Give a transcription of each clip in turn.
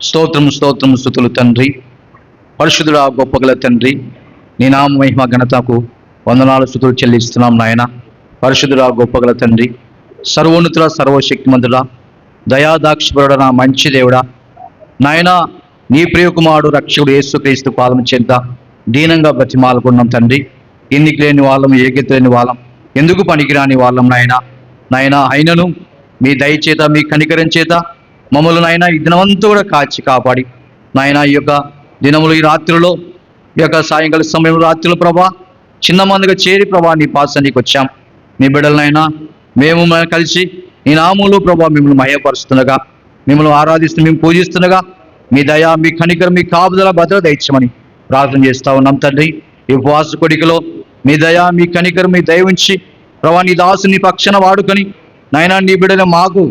స్తోత్రము స్తోత్రము స్తుతులు తండ్రి, పరిశుద్ధుడా గొప్పగల తండ్రి, నీ నామ మహిమ ఘనతకు వందనాలు స్తుతులు చెల్లిస్తున్నాం నాయన. పరిశుద్ధుడా గొప్పగల తండ్రి, సర్వోన్నతుల సర్వశక్తిమంతుడా, దయాదాక్షిపరుడ నా మంచి దేవుడా నాయన, నీ ప్రియకుమారుడు రక్షకుడు యేసుక్రీస్తు పాదం చెంత దీనంగా బతిమాలుకున్నాం తండ్రి. ఎన్నిక లేని వాళ్ళం, ఏకత లేని వాళ్ళం, ఎందుకు పనికిరాని వాళ్ళం నాయన అయినను మీ దయచేత, మీ కనికరం చేత మమ్మల్ని నాయన ఈ దినమంతా కూడా కాచి కాపాడి నాయన ఈ యొక్క దినములు, ఈ రాత్రిలో, ఈ యొక్క సాయంకాల సమయంలో రాత్రులు ప్రభా చిన్న మందిగా చేరి ప్రభా నీ పాసానికి వచ్చాం. నీ బిడ్డలనైనా మేము కలిసి నీ నామంలో ప్రభా మిమ్మల్ని మహ్యపరుస్తుండగా, మిమ్మల్ని ఆరాధిస్తూ మేము పూజిస్తుండగా మీ దయ, మీ కనికరం, మీ కాపుదల భద్రత ఇచ్చమని ప్రార్థన చేస్తూ ఉన్నాం తండ్రి. ఈ ఉపవాస కొడికలో మీ దయ, మీ కనికరం, మీ దయ ఉంచి ప్రభా నీ దాసు నీ పక్షాన వాడుకొని నాయన నీ బిడ్డలు మాకు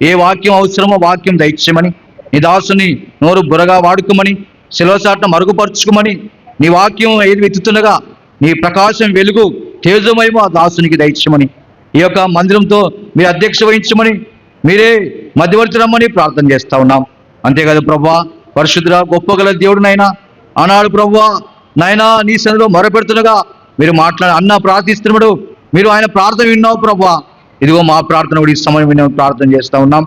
ఏ వాక్యం అవసరమో వాక్యం దయచేయమని, నీ దాసుని నోరు బురగా వాడుకోమని, శిలవసాటను మరుగుపరుచుకోమని, నీ వాక్యం ఏది వెతుతుండగా నీ ప్రకాశం, వెలుగు, తేజమయము ఆ దాసునికి దయచేయమని, ఈ యొక్క మందిరంతో మీరు అధ్యక్ష వహించమని, మీరే మధ్యవర్తి రమ్మని ప్రార్థన చేస్తూ ఉన్నాం. అంతేకాదు ప్రభా పరిశుద్ధుడా గొప్పగల దేవుడునైనా ఆనాడు ప్రభా నాయనా నీ సన్నిధిలో మొరపెడుతుండగా మీరు అన్న ప్రార్థిస్తున్నాడు, మీరు ఆయన ప్రార్థన విన్నావు ప్రభా. ఇదిగో మా ప్రార్థన కూడా ఈ సమయం మేము ప్రార్థన చేస్తూ ఉన్నాం.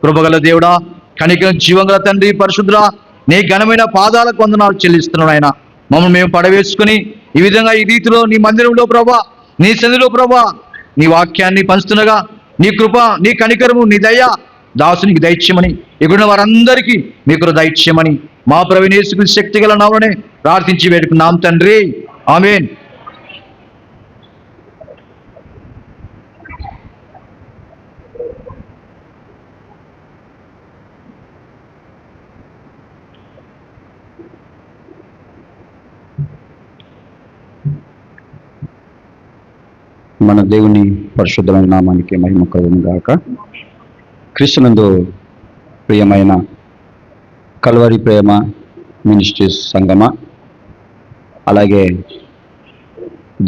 కృపగల దేవుడా, కనికరం, జీవంగల తండ్రి, పరిశుద్ధుడా నీ ఘనమైన పాదాలకు వందనాలు చెల్లిస్తున్నాడు ఆయన. మమ్మల్ని మేము పడవేసుకుని ఈ విధంగా ఈ రీతిలో నీ మందిరంలో ప్రభా, నీ సన్నిధిలో ప్రభా నీ వాక్యాన్ని పంచుతుండగా నీ కృప, నీ కనికరము, నీ దయ దాసునికి దయచేయమని, ఇక్కడున్న వారందరికీ మీకు దయచేయమని మా ప్రభువైన యేసుక్రీస్తు శక్తి గల నామమునే ప్రార్థించి వేడుకున్నాం తండ్రి, ఆమేన్. మన దేవుని పరిశుద్ధమైన నామానికి మహిమ కలుగును గాక. క్రీస్తునందు ప్రియమైన కల్వరి ప్రేమ మినిస్ట్రీస్ సంగమ, అలాగే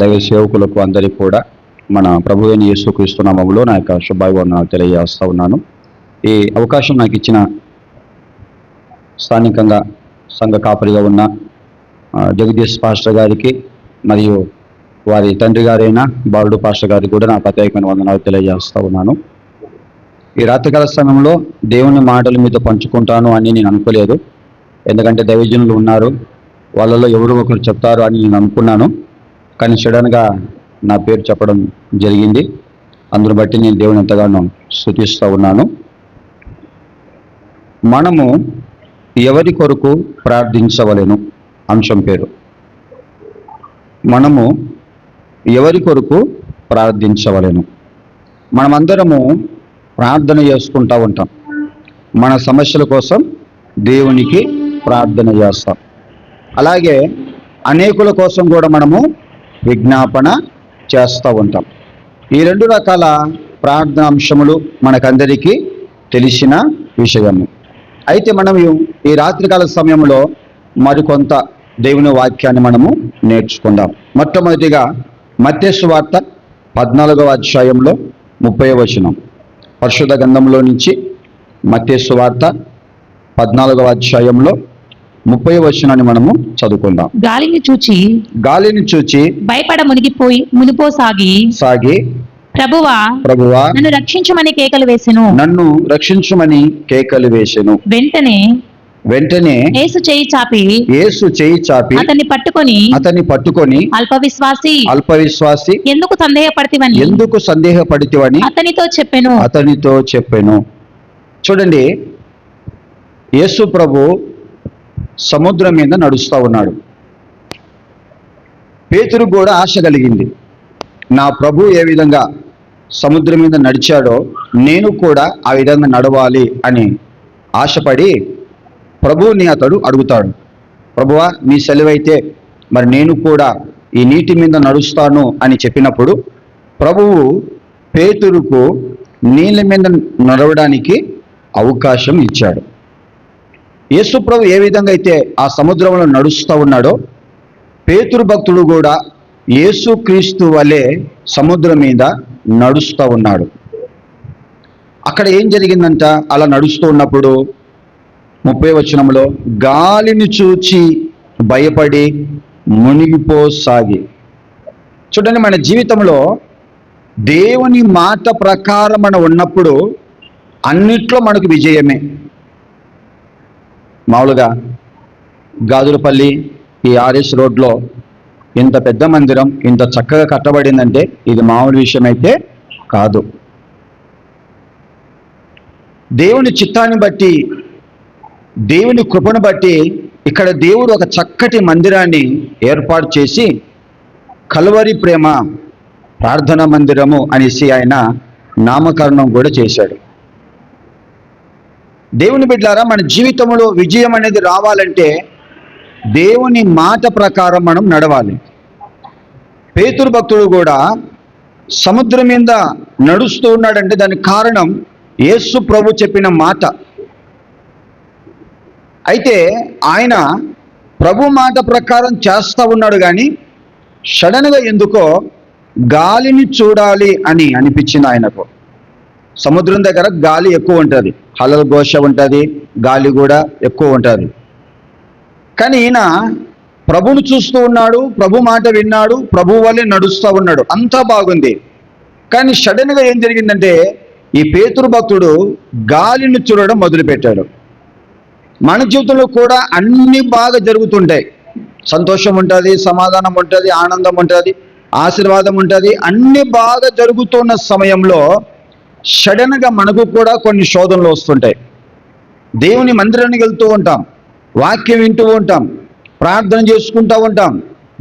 దైవ సేవకులకు అందరికీ కూడా మన ప్రభువైన యేసుక్రీస్తు నామములో నా యొక్క శుభాభివందనాలు తెలియజేస్తూ ఉన్నాను. ఈ అవకాశం నాకు ఇచ్చిన స్థానికంగా సంఘ కాపరిగా ఉన్న జగదీష్ పాస్టర్ గారికి మరియు వారి తండ్రి గారైన బాలుడు పాస్టర్ గారికి కూడా నా ప్రత్యేకమైన వందనాలు తెలియజేస్తూ ఉన్నాను. ఈ రాత్రికాల సమయంలో దేవుని మాటలు మీతో పంచుకుంటాను అని నేను అనుకోలేదు. ఎందుకంటే దైవజనులు ఉన్నారు, వాళ్ళలో ఎవరు ఒకరు చెప్తారు అని నేను అనుకున్నాను. కానీ సడన్గా నా పేరు చెప్పడం జరిగింది. అందును బట్టి నేను దేవుని ఎంతగానో స్తుతిస్తూ ఉన్నాను. మనము ఎవరి కొరకు ప్రార్థించవలెను అంశం పేరు. మనము ఎవరి కొరకు ప్రార్థించవలెను. మనమందరము ప్రార్థన చేసుకుంటూ ఉంటాం. మన సమస్యల కోసం దేవునికి ప్రార్థన చేస్తాం. అలాగే అనేకుల కోసం కూడా మనము విజ్ఞాపన చేస్తూ ఉంటాం. ఈ రెండు రకాల ప్రార్థన అంశములు మనకందరికీ తెలిసిన విషయము. అయితే మనము ఈ రాత్రికాల సమయంలో మరికొంత దేవుని వాక్యాన్ని మనము నేర్చుకుందాం. మొట్టమొదటిగా మత్తయి సువార్త 14వ అధ్యాయంలో 30వ వచనం. పరిశుద్ధ గ్రంథంలో నుంచి మత్తయి సువార్త 14వ అధ్యాయంలో 30వ వచనాన్ని మనము చదువుకుందాం. గాలిని చూచి భయపడ మునిపోసాగి ప్రభువా నన్ను రక్షించమని కేకలు వేసెను. వెంటనే యేసు చేయి చాపి అతన్ని పట్టుకొని అల్పవిశ్వాసి ఎందుకు సందేహపడితివని అతనితో చెప్పెను. చూడండి, యేసు ప్రభు సముద్రం మీద నడుస్తూ ఉన్నాడు. పేతురు కూడా ఆశ కలిగింది, నా ప్రభు ఏ విధంగా సముద్రం మీద నడిచాడో నేను కూడా ఆ విధంగా నడవాలి అని ఆశపడి ప్రభువుని అతడు అడుగుతాడు. ప్రభువా నీ సెలవైతే మరి నేను కూడా ఈ నీటి మీద నడుస్తాను అని చెప్పినప్పుడు ప్రభువు పేతురుకు నీళ్ళ మీద నడవడానికి అవకాశం ఇచ్చాడు. యేసు ప్రభు ఏ విధంగా అయితే ఆ సముద్రంలో నడుస్తూ ఉన్నాడో పేతురు భక్తుడు కూడా యేసుక్రీస్తు వలె సముద్రం మీద నడుస్తూ ఉన్నాడు. అక్కడ ఏం జరిగిందంట, అలా నడుస్తూ ఉన్నప్పుడు 30వ వచనంలో గాలిని చూచి భయపడి మునిగిపోసాగి. చూడండి, మన జీవితంలో దేవుని మాట ప్రకారం మనం ఉన్నప్పుడు అన్నిట్లో మనకు విజయమే. మామూలుగా గాజులపల్లి ఈ ఆర్ఎస్ రోడ్లో ఇంత పెద్ద మందిరం ఇంత చక్కగా కట్టబడిందంటే ఇది మామూలు విషయం అయితే కాదు. దేవుని చిత్తాన్ని బట్టి, దేవుని కృపను బట్టి ఇక్కడ దేవుడు ఒక చక్కటి మందిరాన్ని ఏర్పాటు చేసి కల్వరి ప్రేమ ప్రార్థనా మందిరము అనేసి ఆయన నామకరణం కూడా చేశాడు. దేవుని బిడ్డలారా, మన జీవితంలో విజయం అనేది రావాలంటే దేవుని మాట ప్రకారం మనం నడవాలి. పేతురు భక్తుడు కూడా సముద్రం మీద నడుస్తూ ఉన్నాడంటే దానికి కారణం యేసు ప్రభు చెప్పిన మాట. అయితే ఆయన ప్రభు మాట ప్రకారం చేస్తూ ఉన్నాడు, కానీ సడన్గా ఎందుకో గాలిని చూడాలి అని అనిపించింది ఆయనకు. సముద్రం దగ్గర గాలి ఎక్కువ ఉంటుంది, హలల ఘోష ఉంటుంది, గాలి కూడా ఎక్కువ ఉంటుంది. కానీ ఈయన ప్రభుని చూస్తూ ఉన్నాడు, ప్రభు మాట విన్నాడు, ప్రభు వల్లే నడుస్తూ ఉన్నాడు, అంతా బాగుంది. కానీ సడన్గా ఏం జరిగిందంటే ఈ పేతురు భక్తుడు గాలిని చూడడం మొదలుపెట్టాడు. మన జీవితంలో కూడా అన్ని బాగా జరుగుతుంటాయి. సంతోషం ఉంటుంది, సమాధానం ఉంటుంది, ఆనందం ఉంటుంది, ఆశీర్వాదం ఉంటుంది, అన్ని బాగా జరుగుతున్న సమయంలో సడన్గా మనకు కూడా కొన్ని శోధనలు వస్తుంటాయి. దేవుని మందిరానికి వెళ్తూ ఉంటాం, వాక్యం వింటూ ఉంటాం, ప్రార్థన చేసుకుంటూ ఉంటాం,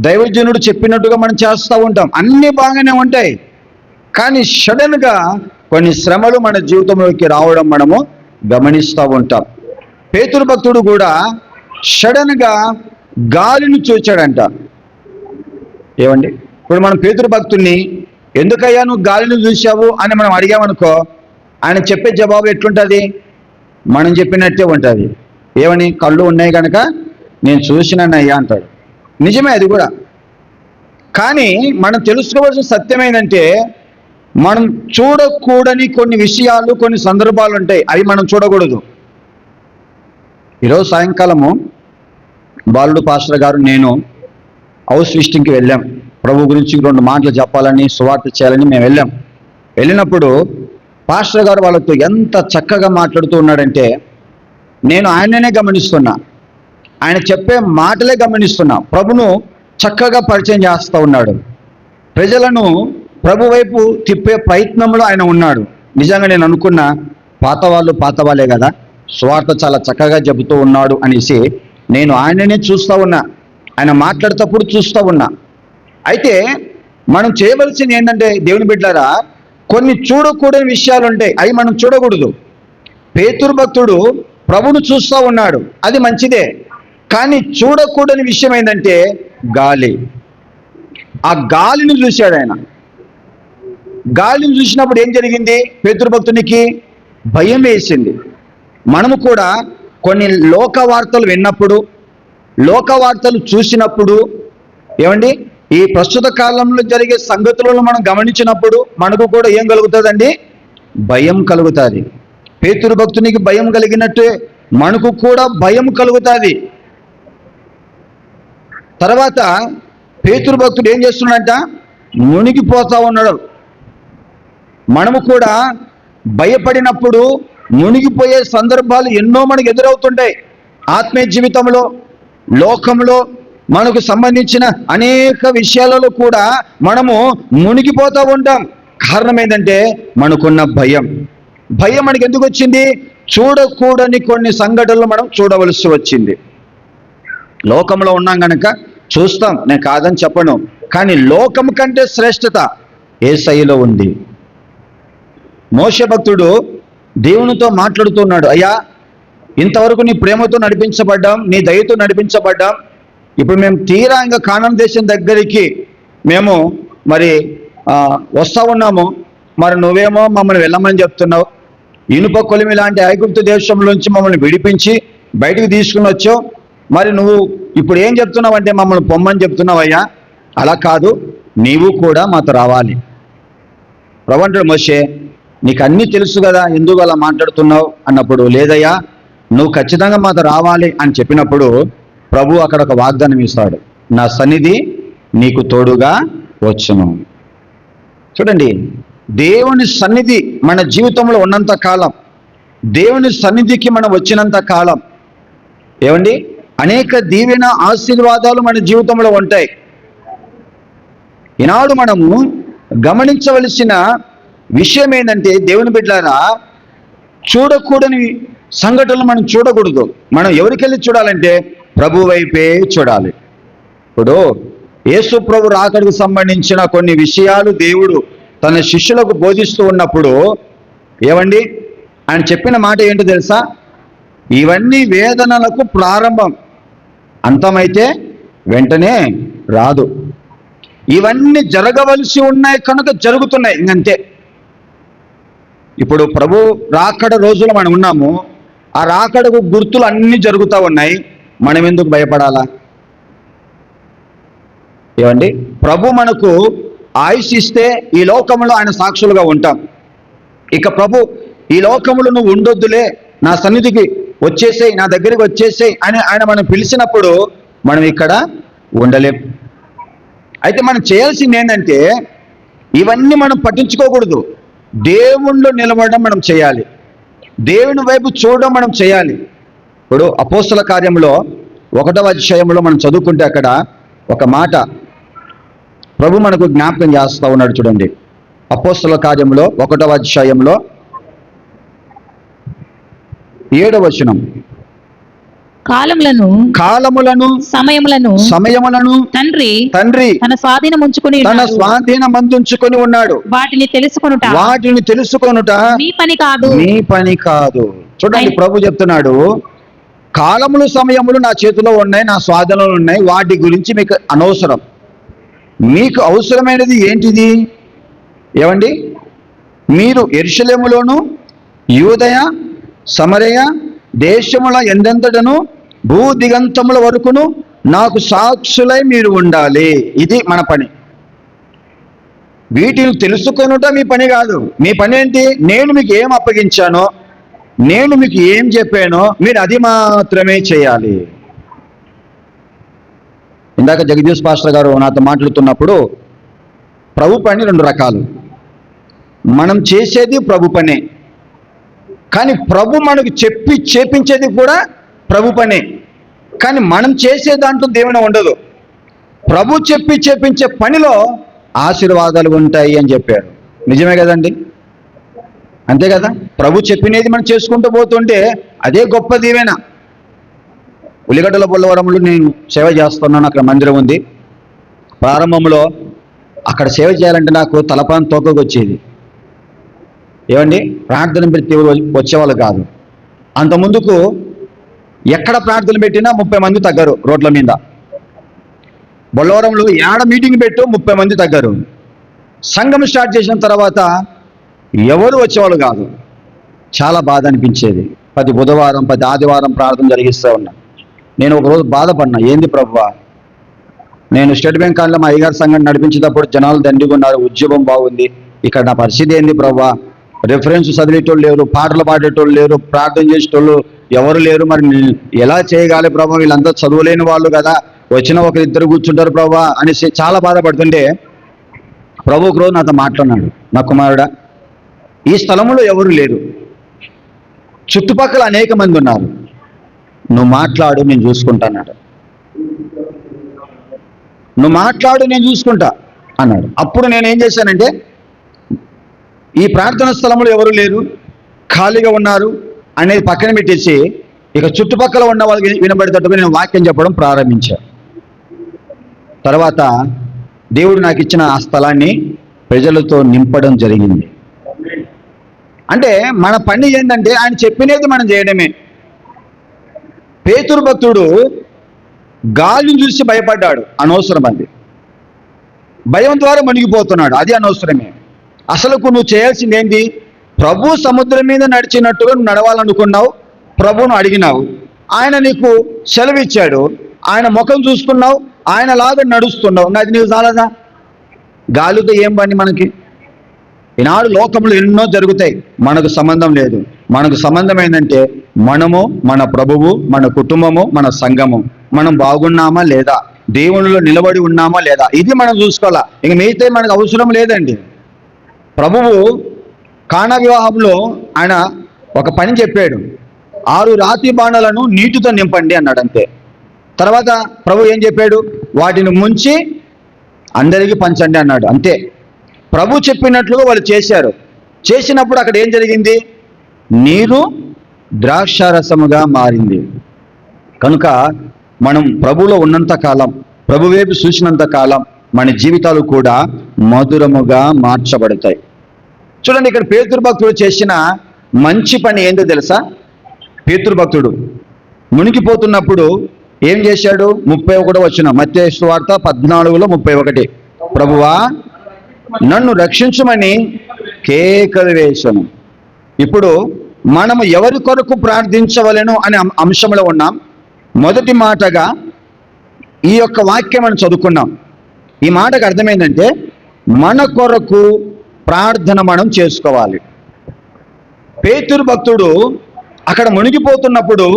దైవజనుడు చెప్పినట్టుగా మనం చేస్తూ ఉంటాం, అన్నీ బాగానే ఉంటాయి. కానీ సడన్గా కొన్ని శ్రమలు మన జీవితంలోకి రావడం మనము గమనిస్తూ ఉంటాం. పేతురు భక్తుడు కూడా సడన్గా గాలిని చూచాడంట. ఏమండి, ఇప్పుడు మనం పేతురు భక్తుడిని ఎందుకయ్యా నువ్వు గాలిని చూసావు అని మనం అడిగామనుకో, ఆయన చెప్పే జవాబు ఎట్లుంటుంది? మనం చెప్పినట్టే ఉంటుంది. ఏమని? కళ్ళు ఉన్నాయి కనుక నేను చూసినానయ్యా అంటాడు. నిజమే అది కూడా. కానీ మనం తెలుసుకోవాల్సిన సత్యం ఏంటంటే మనం చూడకూడని కొన్ని విషయాలు, కొన్ని సందర్భాలు ఉంటాయి, అవి మనం చూడకూడదు. ఈరోజు సాయంకాలము బాలుడు పాస్టర్ గారు నేను హౌస్ విజిటింగ్కి వెళ్ళాం. ప్రభు గురించి 2 మాటలు చెప్పాలని, సువార్త చేయాలని మేము వెళ్ళాం. వెళ్ళినప్పుడు పాస్టర్ గారు వాళ్ళతో ఎంత చక్కగా మాట్లాడుతూ ఉన్నాడంటే నేను ఆయననే గమనిస్తున్నా, ఆయన చెప్పే మాటలే గమనిస్తున్నా. ప్రభును చక్కగా పరిచయం చేస్తూ ఉన్నాడు, ప్రజలను ప్రభు వైపు తిప్పే ప్రయత్నంలో ఆయన ఉన్నాడు. నిజంగా నేను అనుకున్నా, పాత వాళ్ళే కదా, స్వార్థ చాలా చక్కగా చెబుతూ ఉన్నాడు అనేసి నేను ఆయననే చూస్తూ ఉన్నా, ఆయన మాట్లాడేటప్పుడు చూస్తూ ఉన్నా. అయితే మనం చేయవలసింది ఏంటంటే దేవుని బిడ్డలారా, కొన్ని చూడకూడని విషయాలు ఉంటాయి, అవి మనం చూడకూడదు. పేతురు భక్తుడు ప్రభును చూస్తూ ఉన్నాడు, అది మంచిదే. కానీ చూడకూడని విషయం ఏంటంటే గాలి. ఆ గాలిని చూశాడు ఆయన. గాలిని చూసినప్పుడు ఏం జరిగింది? పేతురు భక్తునికి భయం వేసింది. మనము కూడా కొన్ని లోక వార్తలు విన్నప్పుడు, లోక వార్తలు చూసినప్పుడు, ఏమండి, ఈ ప్రస్తుత కాలంలో జరిగే సంగతులను మనం గమనించినప్పుడు మనకు కూడా ఏం కలుగుతుందండి? భయం కలుగుతుంది. పేతురు భక్తునికి భయం కలిగినట్టే మనకు కూడా భయం కలుగుతుంది. తర్వాత పేతురు భక్తుడు ఏం చేస్తున్నాడంట? మునిగిపోతా ఉన్నాడు. మనము కూడా భయపడినప్పుడు మునిగిపోయే సందర్భాలు ఎన్నో మనకు ఎదురవుతుంటాయి. ఆత్మీయ జీవితంలో, లోకంలో మనకు సంబంధించిన అనేక విషయాలలో కూడా మనము మునిగిపోతూ ఉంటాం. కారణం ఏంటంటే మనకున్న భయం. భయం మనకి ఎందుకు వచ్చింది? చూడకూడని కొన్ని సంఘటనలు మనం చూడవలసి వచ్చింది. లోకంలో ఉన్నాం కనుక చూస్తాం, నేను కాదని చెప్పను. కానీ లోకం కంటే శ్రేష్టత యేసయ్యలో ఉంది. మోషే భక్తుడు దేవునితో మాట్లాడుతున్నాడు, అయ్యా ఇంతవరకు నీ ప్రేమతో నడిపించబడ్డాం, నీ దయతో నడిపించబడ్డాం, ఇప్పుడు మేము తీరా ఇంకా కానాను దేశం దగ్గరికి మేము మరి వస్తూ ఉన్నాము, మరి నువ్వేమో మమ్మల్ని వెళ్ళమని చెప్తున్నావు. ఇనుప కొలిమి లాంటి ఐగుప్తు దేశంలోంచి మమ్మల్ని విడిపించి బయటికి తీసుకుని వచ్చావు, మరి నువ్వు ఇప్పుడు ఏం చెప్తున్నావు అంటే మమ్మల్ని పొమ్మని చెప్తున్నావు. అయ్యా అలా కాదు, నీవు కూడా మాతో రావాలి. ప్రభు అంటాడు, మోషే నీకు అన్నీ తెలుసు కదా, ఎందుకు అలా మాట్లాడుతున్నావు అన్నప్పుడు, లేదయ్యా నువ్వు ఖచ్చితంగా మాతో రావాలి అని చెప్పినప్పుడు ప్రభు అక్కడ ఒక వాగ్దానం ఇస్తాడు, నా సన్నిధి నీకు తోడుగా వచ్చును. చూడండి, దేవుని సన్నిధి మన జీవితంలో ఉన్నంత కాలం, దేవుని సన్నిధికి మనం వచ్చినంత కాలం ఏమండి అనేక దీవెన ఆశీర్వాదాలు మన జీవితంలో ఉంటాయి. ఈనాడు మనము గమనించవలసిన విషయం ఏంటంటే, దేవుని బిడ్డలారా, చూడకూడని సంఘటనలు మనం చూడకూడదు. మనం ఎవరికెళ్ళి చూడాలంటే ప్రభు వైపే చూడాలి. ఇప్పుడు యేసు ప్రభు రాకడకు సంబంధించిన కొన్ని విషయాలు దేవుడు తన శిష్యులకు బోధిస్తూ ఉన్నప్పుడు ఏమండి ఆయన చెప్పిన మాట ఏంటో తెలుసా? ఇవన్నీ వేదనలకు ప్రారంభం, అంతమైతే వెంటనే రాదు. ఇవన్నీ జరగవలసి ఉన్నాయి కనుక జరుగుతున్నాయి, ఇంకంతే. ఇప్పుడు ప్రభు రాకడ రోజులు మనం ఉన్నాము, ఆ రాకడకు గుర్తులు అన్నీ జరుగుతూ ఉన్నాయి, మనం ఎందుకు భయపడాలా? ఏమండి, ప్రభు మనకు ఆయుష్ ఇస్తే ఈ లోకంలో ఆయన సాక్షులుగా ఉంటాం. ఇక ప్రభు ఈ లోకములు నువ్వు ఉండొద్దులే, నా సన్నిధికి వచ్చేసేయి, నా దగ్గరికి వచ్చేసేయి అని ఆయన మనం పిలిచినప్పుడు మనం ఇక్కడ ఉండలేం. అయితే మనం చేయాల్సింది ఏంటంటే ఇవన్నీ మనం పట్టించుకోకూడదు. దేవుణ్ణిలో నిలబడడం మనం చేయాలి, దేవుని వైపు చూడడం మనం చేయాలి. ఇప్పుడు అపోస్తల కార్యంలో 1వ అధ్యాయంలో మనం చదువుకుంటే అక్కడ ఒక మాట ప్రభు మనకు జ్ఞాపకం చేస్తూ ఉన్నాడు. చూడండి, అపోస్తల కార్యంలో 1వ అధ్యాయంలో 7వ వచనం, కాలములను సమయములను తండ్రి తన స్వాధీనం ఉంచుకొని ఉన్నాడు. వాటిని తెలుసుకొనుట మీ పని కాదు. చూడండి, ప్రభు చెప్తున్నాడు, కాలములు సమయములు నా చేతిలో ఉన్నాయి, నా స్వాధీనంలో ఉన్నాయి, వాటి గురించి మీకు అనవసరం. మీకు అవసరమైనది ఏంటిది? ఏమండి, మీరు యెరూషలేములోను యూదయ సమరయ దేశముల ఎందెంతటను భూ దిగంతముల వరకును నాకు సాక్షులై మీరు ఉండాలి. ఇది మన పని. వీటిని తెలుసుకొనుట మీ పని కాదు. మీ పని ఏంటి? నేను మీకు ఏం అప్పగించానో, నేను మీకు ఏం చెప్పానో మీరు అది మాత్రమే చేయాలి. ఇందాక జగదీష్ పాస్టర్ గారు నాతో మాట్లాడుతున్నప్పుడు ప్రభు పని 2 రకాలు. మనం చేసేది ప్రభు పనే, కానీ ప్రభు మనకు చెప్పి చేపించేది కూడా ప్రభు పనే. కానీ మనం చేసే దాంట్లో దేవుని ఉండదు. ప్రభు చెప్పి చేపించే పనిలో ఆశీర్వాదాలు ఉంటాయి అని చెప్పారు. నిజమే కదండి? అంతే కదా? ప్రభు చెప్పినది మనం చేసుకుంటూ పోతుంటే అదే గొప్ప దీవెన. ఉల్లిగడ్డల బొల్లవరంలో నేను సేవ చేస్తున్నాను, అక్కడ మందిరం ఉంది. ప్రారంభంలో అక్కడ సేవ చేయాలంటే నాకు తలపాన్ తోకకు వచ్చేది. ఏమండి, ప్రార్థన పెట్టి వచ్చేవాళ్ళు కాదు. అంత ముందుకు ఎక్కడ ప్రార్థన పెట్టినా 30 మంది తగ్గరు రోడ్ల మీద. బొల్లవరంలో ఏడ మీటింగ్ పెట్టు 30 మంది తగ్గరు. సంఘం స్టార్ట్ చేసిన తర్వాత ఎవరు వచ్చేవాళ్ళు కాదు. చాలా బాధ అనిపించేది. ప్రతి బుధవారం ప్రతి ఆదివారం ప్రార్థన జరిగిస్తూ ఉన్నా. నేను ఒకరోజు బాధపడినా, ఏంది ప్రభువా, నేను స్టేట్ బ్యాంక్ కాలంలో మా అయ్యగారి సంఘం నడిపించేటప్పుడు జనాలు దండిగా ఉన్నారు, ఉద్యోగం బాగుంది, ఇక్కడ నా పరిస్థితి ఏంది ప్రభువా? రెఫరెన్స్ చదివేటోళ్ళు లేరు, పాటలు పాడేటోళ్ళు లేరు, ప్రార్థన చేసేటోళ్ళు ఎవరు లేరు, మరి ఎలా చేయగాలి ప్రభా? వీళ్ళంతా చదువులేని వాళ్ళు కదా, వచ్చిన 1-2 కూర్చుంటారు ప్రభా అనేసి చాలా బాధపడుతుంటే ప్రభు ఒకరోజు నాతో మాట్లాడినాడు, నా కుమారుడా, ఈ స్థలంలో ఎవరు లేరు, చుట్టుపక్కల అనేక మంది ఉన్నారు, నువ్వు మాట్లాడు, నేను చూసుకుంటాన్నాడు. నువ్వు మాట్లాడు, నేను చూసుకుంటా అన్నాడు. అప్పుడు నేను ఏం చేశానంటే, ఈ ప్రార్థన స్థలంలో ఎవరు లేరు, ఖాళీగా ఉన్నారు అనేది పక్కన పెట్టేసి ఇక చుట్టుపక్కల ఉన్న వాళ్ళకి వినబడేటట్టుగా నేను వాక్యం చెప్పడం ప్రారంభించాను. తర్వాత దేవుడు నాకు ఇచ్చిన ఆ స్థలాన్ని ప్రజలతో నింపడం జరిగింది. అంటే మన పని ఏంటంటే ఆయన చెప్పినది మనం చేయడమే. పేతురు భక్తుడు గాలిని చూసి భయపడ్డాడు, అనవసరం. అది భయం ద్వారా మునిగిపోతున్నాడు, అది అనవసరమే. అసలుకు నువ్వు చేయాల్సింది ఏంటి? ప్రభు సముద్రం మీద నడిచినట్టుగా నువ్వు నడవాలనుకున్నావు, ప్రభువును అడిగినావు, ఆయన నీకు సెలవిచ్చాడు, ఆయన ముఖం చూసుకున్నావు, ఆయనలాగా నడుస్తున్నావు, అది నీకు చాలదా? గాలితో ఏం పని మనకి? ఈనాడు లోకంలో ఎన్నో జరుగుతాయి, మనకు సంబంధం లేదు. మనకు సంబంధం ఏంటంటే మనము, మన ప్రభువు, మన కుటుంబము, మన సంఘము, మనం బాగున్నామా లేదా, దేవునిలో నిలబడి ఉన్నామా లేదా, ఇది మనం చూసుకోవాలా. ఇంక మిగతా మనకు అవసరం లేదండి. ప్రభువు కానా వివాహంలో ఆయన ఒక పని చెప్పాడు, 6 రాతి బాణలను నీటితో నింపండి అన్నాడు, అంతే. తర్వాత ప్రభు ఏం చెప్పాడు, వాటిని ముంచి అందరికీ పంచండి అన్నాడు, అంతే. ప్రభు చెప్పినట్లుగా వాళ్ళు చేశారు. చేసినప్పుడు అక్కడ ఏం జరిగింది, నీరు ద్రాక్షారసముగా మారింది. కనుక మనం ప్రభువులో ఉన్నంత కాలం, ప్రభు వైపు చూసినంత కాలం మన జీవితాలు కూడా మధురముగా మార్చబడతాయి. చూడండి, ఇక్కడ పేతురు భక్తుడు చేసిన మంచి పని ఏంటో తెలుసా? పేతురు భక్తుడు మునిగిపోతున్నప్పుడు ఏం చేశాడు? 31వ వచనం, మత్తయి సువార్త 14:31, ప్రభువా నన్ను రక్షించుమని కేకలు వేశాను. ఇప్పుడు మనము ఎవరి కొరకు ప్రార్థించవలెను అనే అంశంలో ఉన్నాం. మొదటి మాటగా ఈ యొక్క వాక్యం మనం చదువుకున్నాం. ఈ మాటకు అర్థమైందంటే మన కొరకు ప్రార్థన మనం చేసుకోవాలి. పేతురు భక్తుడు అక్కడ మునిగిపోతున్నప్పుడు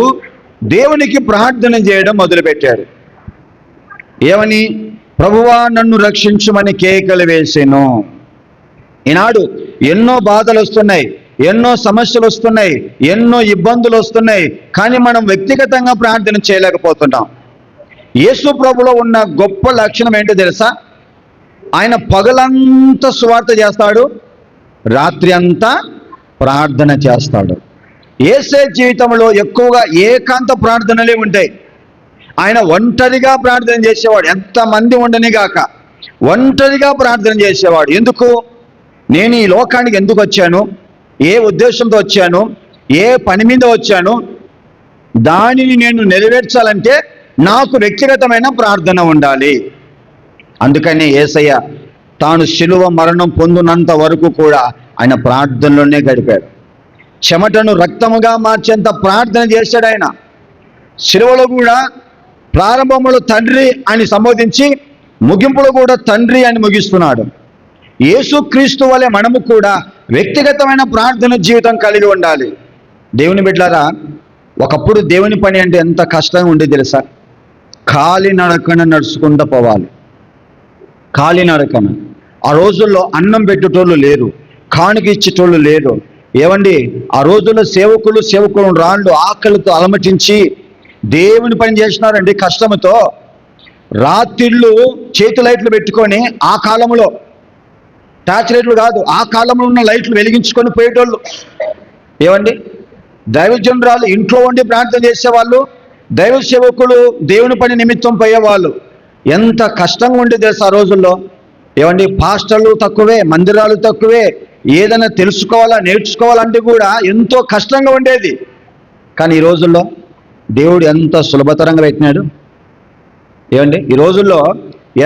దేవునికి ప్రార్థన చేయడం మొదలుపెట్టాడు. ఏమని? ప్రభువా నన్ను రక్షించుమని కేకలు వేసాను. ఈనాడు ఎన్నో బాధలు వస్తున్నాయి, ఎన్నో సమస్యలు వస్తున్నాయి, ఎన్నో ఇబ్బందులు వస్తున్నాయి, కానీ మనం వ్యక్తిగతంగా ప్రార్థన చేయలేకపోతున్నాం. యేసు ప్రభులో ఉన్న గొప్ప లక్షణం ఏంటో తెలుసా? ఆయన పగలంతా సువార్త చేస్తాడు, రాత్రి అంతా ప్రార్థన చేస్తాడు. యేసే జీవితంలో ఎక్కువగా ఏకాంత ప్రార్థనలే ఉంటాయి. ఆయన ఒంటరిగా ప్రార్థన చేసేవాడు. ఎంతమంది ఉండనిగాక ఒంటరిగా ప్రార్థన చేసేవాడు. ఎందుకు? నేను ఈ లోకానికి ఎందుకు వచ్చాను, ఏ ఉద్దేశంతో వచ్చాను, ఏ పని మీద వచ్చాను, దానిని నేను నెరవేర్చాలంటే నాకు వ్యక్తిగతమైన ప్రార్థన ఉండాలి. అందుకని యేసయ్య తాను శిలువ మరణం పొందినంత వరకు కూడా ఆయన ప్రార్థనలోనే గడిపాడు. చెమటను రక్తముగా మార్చేంత ప్రార్థన చేశాడు ఆయన. శిలువలో కూడా ప్రారంభంలో తండ్రి అని సంబోధించి ముగింపులో కూడా తండ్రి అని ముగిస్తున్నాడు. యేసుక్రీస్తు వలె మనము కూడా వ్యక్తిగతమైన ప్రార్థన జీవితం కలిగి ఉండాలి. దేవుని బిడ్డలారా, ఒకప్పుడు దేవుని పని అంటే ఎంత కష్టంగా ఉండేది తెలుసా? కాలి నడకన నడుచుకుంటూ పోవాలి. కాలి నడకన. ఆ రోజుల్లో అన్నం పెట్టేటోళ్ళు లేరు, కానుక ఇచ్చేటోళ్ళు లేరు. ఏమండి, ఆ రోజుల్లో సేవకులు రాళ్ళు ఆకలితో అలమటించి దేవుని పని చేసినారండి కష్టంతో. రాత్రిళ్ళు చేతి లైట్లు పెట్టుకొని, ఆ కాలంలో టార్చ్ లైట్లు కాదు, ఆ కాలంలో ఉన్న లైట్లు వెలిగించుకొని పోయేటోళ్ళు. ఏమండి, దైవజనురాలు ఇంట్లో ఉండి ప్రార్థన చేసేవాళ్ళు, దైవ సేవకులు దేవుని పని నిమిత్తం పోయేవాళ్ళు. ఎంత కష్టంగా ఉండేది తెలుసు ఆ రోజుల్లో. ఏమండి, పాస్టర్లు తక్కువే, మందిరాలు తక్కువే, ఏదైనా తెలుసుకోవాలా నేర్చుకోవాలంటే కూడా ఎంతో కష్టంగా ఉండేది. కానీ ఈ రోజుల్లో దేవుడు ఎంత సులభతరంగా పెట్టినాడు. ఏమండి, ఈ రోజుల్లో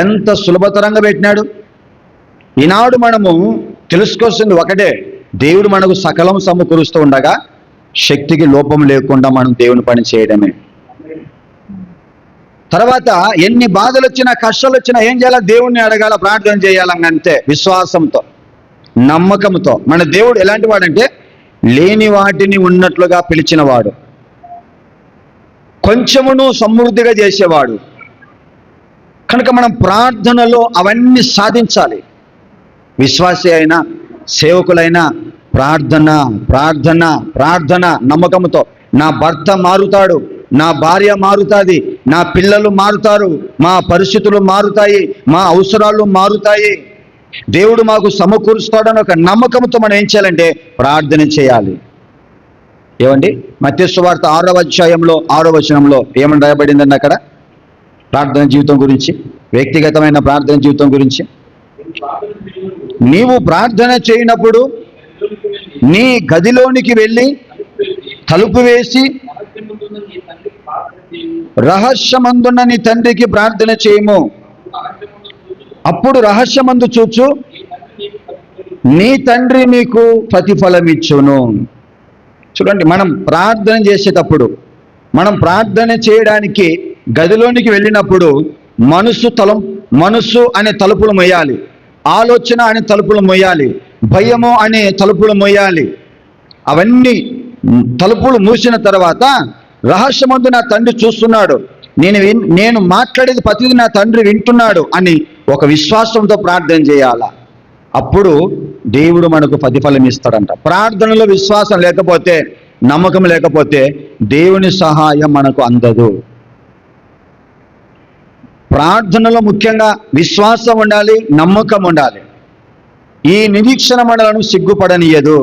ఎంత సులభతరంగా పెట్టినాడు. ఈనాడు మనము తెలుసుకోవాల్సింది ఒకటే, దేవుడు మనకు సకలం సమకూరుస్తూ ఉండగా శక్తికి లోపం లేకుండా మనం దేవుని పని చేయడమే. తర్వాత ఎన్ని బాధలు వచ్చినా కష్టాలు వచ్చినా ఏం చేయాలా? దేవుణ్ణి అడగాల, ప్రార్థన చేయాలని, అంతే. విశ్వాసంతో, నమ్మకంతో. మన దేవుడు ఎలాంటి వాడంటే లేని వాటిని ఉన్నట్లుగా పిలిచినవాడు, కొంచెమును సమృద్ధిగా చేసేవాడు. కనుక మనం ప్రార్థనలో అవన్నీ సాధించాలి. విశ్వాసి అయినా సేవకులైనా ప్రార్థన ప్రార్థన ప్రార్థన నమ్మకంతో. నా భర్త మారుతాడు, నా భార్య మారుతుంది, నా పిల్లలు మారుతారు, మా పరిస్థితులు మారుతాయి, మా అవసరాలు మారుతాయి, దేవుడు మాకు సమకూరుస్తాడని ఒక నమ్మకంతో మనం ఏం చేయాలంటే ప్రార్థన చేయాలి. ఏమండి, మత్తయి సువార్త 6వ అధ్యాయంలో 6వ వచనంలో ఏమని రాయబడిందండి అక్కడ? ప్రార్థన జీవితం గురించి, వ్యక్తిగతమైన ప్రార్థన జీవితం గురించి. నీవు ప్రార్థన చేయనప్పుడు నీ గదిలోనికి వెళ్ళి తలుపు వేసి రహస్యమందున్న నీ తండ్రికి ప్రార్థన చేయము, అప్పుడు రహస్యమందు చూచు నీ తండ్రి నీకు ప్రతిఫలం ఇచ్చును. చూడండి, మనం ప్రార్థన చేసేటప్పుడు, మనం ప్రార్థన చేయడానికి గదిలోనికి వెళ్ళినప్పుడు మనసు అనే తలుపులు మొయ్యాలి, ఆలోచన అనే తలుపులు మొయ్యాలి, భయము అనే తలుపులు మొయ్యాలి. అవన్నీ తలుపులు మూసిన తర్వాత రహస్యమందు నా తండ్రి చూస్తున్నాడు, నేను మాట్లాడేది ప్రతిదీ నా తండ్రి వింటున్నాడు అని ఒక విశ్వాసంతో ప్రార్థన చేయాలా. అప్పుడు దేవుడు మనకు ప్రతిఫలం ఇస్తాడంట. ప్రార్థనలో విశ్వాసం లేకపోతే, నమ్మకం లేకపోతే దేవుని సహాయం మనకు అందదు. ప్రార్థనలో ముఖ్యంగా విశ్వాసం ఉండాలి, నమ్మకం ఉండాలి. ఈ నిరీక్షణ మనలను సిగ్గుపడనీయదు.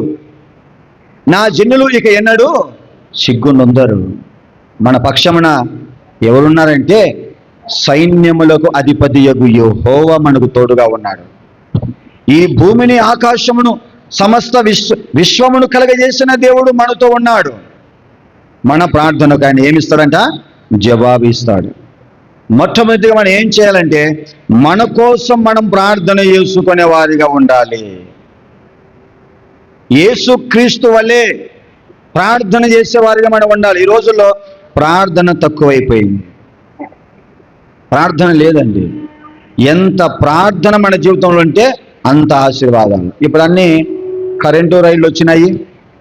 నా జనులు ఇక ఎన్నడూ సిగ్గునొందరు. మన పక్షమున ఎవరున్నారంటే సైన్యములకు అధిపతియగు యెహోవా మనకు తోడుగా ఉన్నాడు. ఈ భూమిని ఆకాశమును సమస్త విశ్వమును కలగజేసిన దేవుడు మనతో ఉన్నాడు. మన ప్రార్థనకు ఆయన ఏమిస్తాడంట? జవాబు ఇస్తాడు. మొట్టమొదటిగా మనం ఏం చేయాలంటే మన కోసం మనం ప్రార్థన చేసుకునే వారిగా ఉండాలి. యేసుక్రీస్తు వలె ప్రార్థన చేసేవారిగా మనం ఉండాలి. ఈ రోజుల్లో ప్రార్థన తక్కువైపోయింది, ప్రార్థన లేదండి. ఎంత ప్రార్థన మన జీవితంలో ఉంటే అంత ఆశీర్వాదాలు. ఇప్పుడు అన్నీ కరెంటు రైళ్ళు వచ్చినాయి,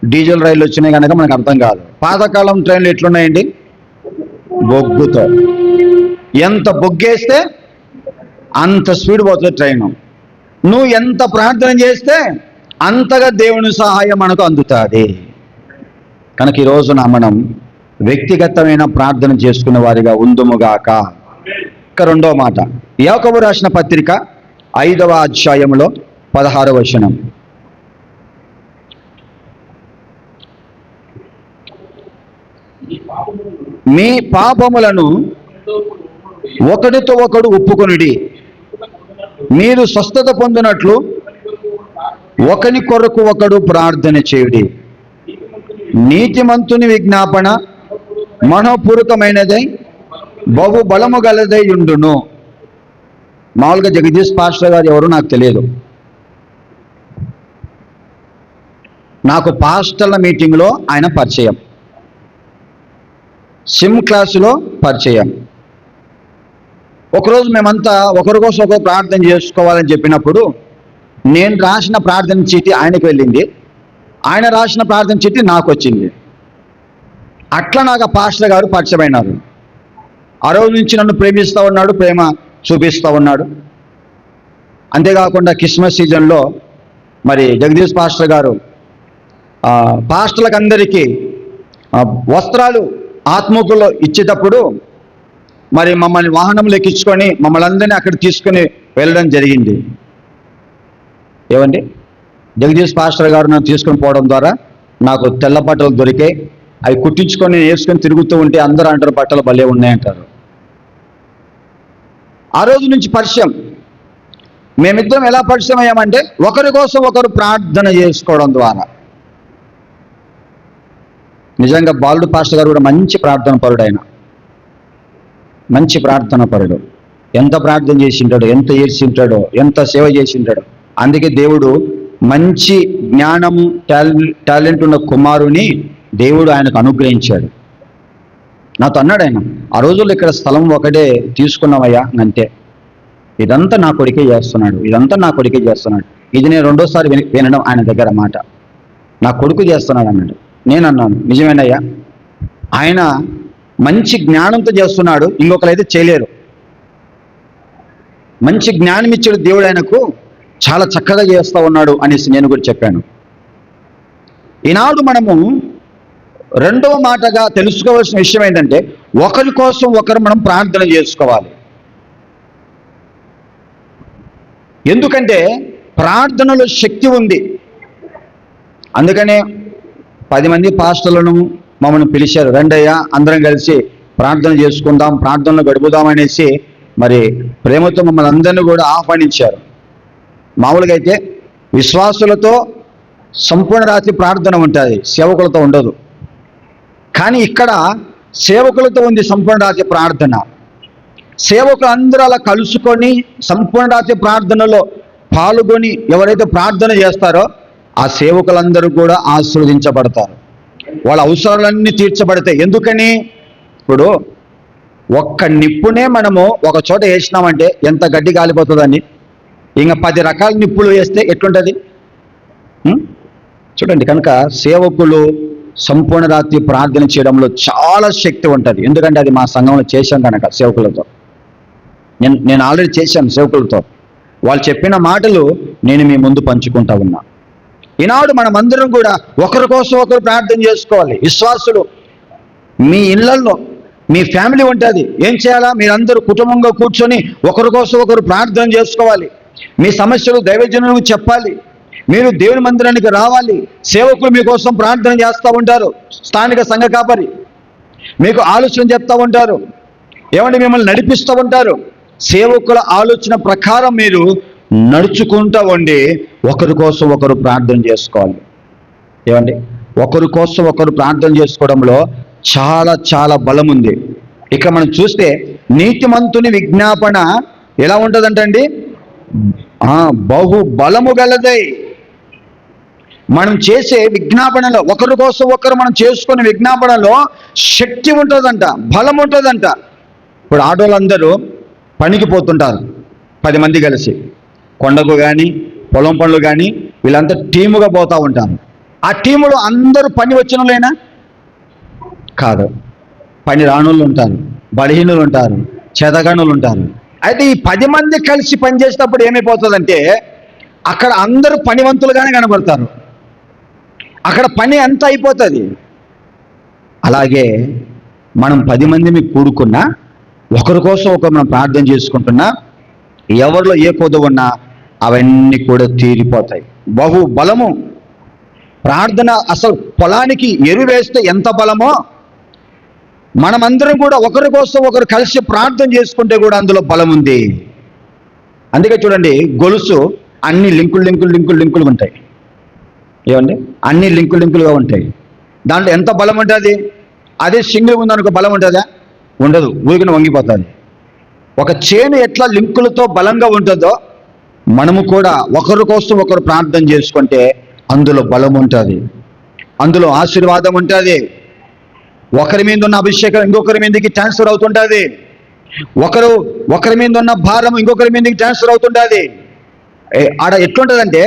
డీజిల్ రైళ్ళు వచ్చినాయి కనుక మనకు అర్థం కాదు. పాతకాలం ట్రైన్లు ఎట్లున్నాయండి? బొగ్గుతో. ఎంత బొగ్గేస్తే అంత స్పీడ్ పోతుంది ట్రైను. నువ్వు ఎంత ప్రార్థన చేస్తే అంతగా దేవుని సహాయం మనకు అందుతుంది. కనుక ఈ రోజున మనం వ్యక్తిగతమైన ప్రార్థన చేసుకునే వారిగా ఉందుముగాక. ఇక రెండో మాట, యాకోబు రాసిన పత్రిక 5వ అధ్యాయంలో 16వ వచనం. మీ పాపములను ఒకడితో ఒకడు ఒప్పుకొనుడి, మీరు స్వస్థత పొందినట్లు ఒకని కొరకు ఒకడు ప్రార్థన చేయుడి. నీతిమంతుని విజ్ఞాపన మనోపూర్వకమైనదై బహు బలము గలదై ఉండును. మామూలుగా జగదీష్ పాస్టర్ గారు ఎవరు నాకు తెలియదు. నాకు పాస్టర్ల మీటింగ్లో ఆయన పరిచయం, సిమ్ క్లాసులో పరిచయం. ఒకరోజు మేమంతా ఒకరి కోసం ఒకరు ప్రార్థన చేసుకోవాలని చెప్పినప్పుడు నేను రాసిన ప్రార్థన చీటి ఆయనకు వెళ్ళింది, ఆయన రాసిన ప్రార్థన చీటి నాకు వచ్చింది. అట్లా నాకు ఆ పాస్టర్ గారు పరిచయమైనారు. ఆ రోజు నుంచి నన్ను ప్రేమిస్తూ ఉన్నాడు, ప్రేమ చూపిస్తూ ఉన్నాడు. అంతేకాకుండా క్రిస్మస్ సీజన్లో మరి జగదీష్ పాస్టర్ గారు పాస్టర్లకు అందరికీ వస్త్రాలు ఆత్మకుల్లో ఇచ్చేటప్పుడు మరి మమ్మల్ని వాహనంలో ఎక్కించుకొని మమ్మల్ని అందరినీ అక్కడ తీసుకొని వెళ్ళడం జరిగింది. ఏమండి, జగదీష్ పాస్టర్ గారు నన్ను తీసుకొని పోవడం ద్వారా నాకు తెల్ల బట్టలు దొరికాయి. అవి కుట్టించుకొని వేసుకొని తిరుగుతూ ఉంటే అందరూ అంటారు బట్టలు భలే ఉన్నాయంటారు. ఆ రోజు నుంచి పరిచయం. మేమిద్దరం ఎలా పరిచయం అయ్యామంటే ఒకరి కోసం ఒకరు ప్రార్థన చేసుకోవడం ద్వారా. నిజంగా బాలుడు పాస్టర్ గారు కూడా మంచి ప్రార్థన పరుడు. ఆయన మంచి ప్రార్థన పరుడు. ఎంత ప్రార్థన చేసింటాడో, ఎంత ఏడ్చింటాడో, ఎంత సేవ చేసింటాడో. అందుకే దేవుడు మంచి జ్ఞానము టాలెంట్ ఉన్న కుమారుని దేవుడు ఆయనకు అనుగ్రహించాడు. నాతో అన్నాడు ఆయన, ఆ రోజుల్లో ఇక్కడ స్థలం ఒకటే తీసుకున్నామయ్యా అంతే, ఇదంతా నా కొడుకే చేస్తున్నాడు, ఇదంతా నా కొడుకే చేస్తున్నాడు. ఇది నేను రెండోసారి వినడం ఆయన దగ్గర మాట. నా కొడుకు చేస్తున్నాడు అన్నాడు. నేను అన్నాను, నిజమేనయ్యా, ఆయన మంచి జ్ఞానంతో చేస్తున్నాడు, ఇంకొకరైతే చేయలేరు. మంచి జ్ఞానం ఇచ్చాడు దేవుడు ఆయనకు, చాలా చక్కగా చేస్తూ ఉన్నాడు అనేసి నేను కూడా చెప్పాను. ఈనాడు మనము రెండవ మాటగా తెలుసుకోవాల్సిన విషయం ఏంటంటే ఒకరి కోసం ఒకరు మనం ప్రార్థన చేసుకోవాలి. ఎందుకంటే ప్రార్థనలో శక్తి ఉంది. అందుకనే 10 మంది పాస్టర్లను మమ్మల్ని పిలిచారు, రండయ్యా అందరం కలిసి ప్రార్థన చేసుకుందాం, ప్రార్థనలో గడుపుదాం అనేసి మరి ప్రేమతో మమ్మల్ని అందరినీ కూడా ఆహ్వానించారు. మామూలుగా అయితే విశ్వాసులతో సంపూర్ణ రాత్రి ప్రార్థన ఉంటుంది, సేవకులతో ఉండదు. కానీ ఇక్కడ సేవకులతో ఉంది సంపూర్ణ రాత్రి ప్రార్థన. సేవకులు అందరూ అలా కలుసుకొని సంపూర్ణ రాత్రి ప్రార్థనలో పాల్గొని ఎవరైతే ప్రార్థన చేస్తారో ఆ సేవకులందరూ కూడా ఆశీర్వదించబడతారు, వాళ్ళ అవసరాలన్నీ తీర్చబడతాయి. ఎందుకని? ఇప్పుడు ఒక్క నిప్పునే మనము ఒక చోట వేసినామంటే ఎంత గడ్డి కాలిపోతుందని, ఇంకా 10 రకాల నిప్పులు వేస్తే ఎట్లుంటుంది చూడండి. కనుక సేవకులు సంపూర్ణ రాత్రి ప్రార్థన చేయడంలో చాలా శక్తి ఉంటుంది. ఎందుకంటే అది మా సంఘంలో చేశాం కనుక సేవకులతో. నేను ఆల్రెడీ చేశాను సేవకులతో. వాళ్ళు చెప్పిన మాటలు నేను మీ ముందు పంచుకుంటా ఉన్నా. ఈనాడు మనమందరం కూడా ఒకరి కోసం ఒకరు ప్రార్థన చేసుకోవాలి. విశ్వాసులు మీ ఇళ్లలో మీ ఫ్యామిలీ ఉంటుంది, ఏం చేయాలా? మీరందరూ కుటుంబంగా కూర్చొని ఒకరి కోసం ఒకరు ప్రార్థన చేసుకోవాలి. మీ సమస్యలు దైవజనులకు చెప్పాలి. మీరు దేవుని మందిరానికి రావాలి. సేవకులు మీకోసం ప్రార్థన చేస్తూ ఉంటారు. స్థానిక సంఘ కాపరి మీకు ఆలోచన చెప్తూ ఉంటారు, ఏమంటే మిమ్మల్ని నడిపిస్తూ ఉంటారు. సేవకుల ఆలోచన ప్రకారం మీరు నడుచుకుంటూ ఉండి ఒకరి కోసం ఒకరు ప్రార్థన చేసుకోవాలి. ఏమండి, ఒకరి కోసం ఒకరు ప్రార్థన చేసుకోవడంలో చాలా చాలా బలం ఉంది. ఇక మనం చూస్తే నీతిమంతుని విజ్ఞాపన ఎలా ఉంటుందంటండి? బహు బలము గలదై. మనం చేసే విజ్ఞాపనలో ఒకరి కోసం ఒకరు మనం చేసుకునే విజ్ఞాపనలో శక్తి ఉంటుందంట, బలం ఉంటుందంట. ఇప్పుడు ఆడవాళ్ళందరూ పనికి పోతుంటారు 10 మంది కలిసి, కొండకు కానీ పొలం పనులు కానీ వీళ్ళంతా టీముగా పోతూ ఉంటారు. ఆ టీములో అందరూ పని వచ్చినలేనా? కాదు, పని రానులు ఉంటారు, బలహీనులు ఉంటారు, చేతగానులు ఉంటారు. అయితే ఈ 10 మంది కలిసి పనిచేసేటప్పుడు ఏమైపోతుందంటే అక్కడ అందరూ పనివంతులుగానే కనబడతారు, అక్కడ పని అంతా అయిపోతుంది. అలాగే మనం 10 మందిని కూడుకున్నా ఒకరి కోసం ఒకరు మనం ప్రార్థన చేసుకుంటున్నా ఎవరిలో ఏ కొద్దు ఉన్నా అవన్నీ కూడా తీరిపోతాయి. బహు బలము ప్రార్థన. అసలు పొలానికి ఎరువు వేస్తే ఎంత బలమో మనమందరం కూడా ఒకరి కోసం ఒకరు కలిసి ప్రార్థన చేసుకుంటే కూడా అందులో బలం ఉంది. అందుకే చూడండి, గొలుసు అన్ని లింకులు ఉంటాయి. ఏమండి, అన్ని లింకులుగా ఉంటాయి. దాంట్లో ఎంత బలం ఉంటుంది? అదే సింగిల్ ఉందనుకో బలం ఉంటుందా? ఉండదు, ఊరికనే వంగిపోతుంది. ఒక చేను ఎట్లా లింకులతో బలంగా ఉంటుందో మనము కూడా ఒకరి కోసం ఒకరు ప్రార్థన చేసుకుంటే అందులో బలం ఉంటుంది, అందులో ఆశీర్వాదం ఉంటుంది. ఒకరి మీద ఉన్న అభిషేకం ఇంకొకరి మీదకి ట్రాన్స్ఫర్ అవుతుంటుంది. ఒకరి మీద ఉన్న భారం ఇంకొకరి మీదకి ట్రాన్స్ఫర్ అవుతుంటుంది. ఆడ ఎట్లుంటుందంటే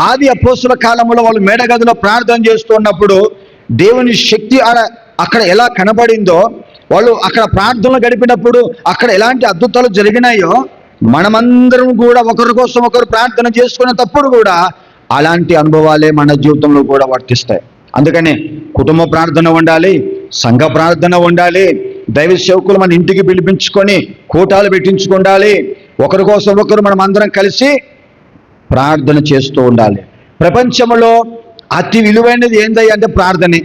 ఆది అపోస్తుల కాలంలో వాళ్ళు మేడగదిలో ప్రార్థన చేస్తున్నప్పుడు దేవుని శక్తి అక్కడ ఎలా కనబడిందో, వాళ్ళు అక్కడ ప్రార్థనలు గడిపినప్పుడు అక్కడ ఎలాంటి అద్భుతాలు జరిగినాయో మనమందరం కూడా ఒకరి కోసం ఒకరు ప్రార్థన చేసుకునేటప్పుడు కూడా అలాంటి అనుభవాలే మన జీవితంలో కూడా వర్తిస్తాయి. అందుకని కుటుంబ ప్రార్థన ఉండాలి, సంఘ ప్రార్థన ఉండాలి, దైవ సేవకులు మన ఇంటికి పిలిపించుకొని కూటాలు పెట్టించుకుండాలి. ఒకరి కోసం ఒకరు మనం అందరం కలిసి ప్రార్థన చేస్తూ ఉండాలి. ప్రపంచంలో అతి విలువైనది ఏందయ్య అంటే ప్రార్థనే.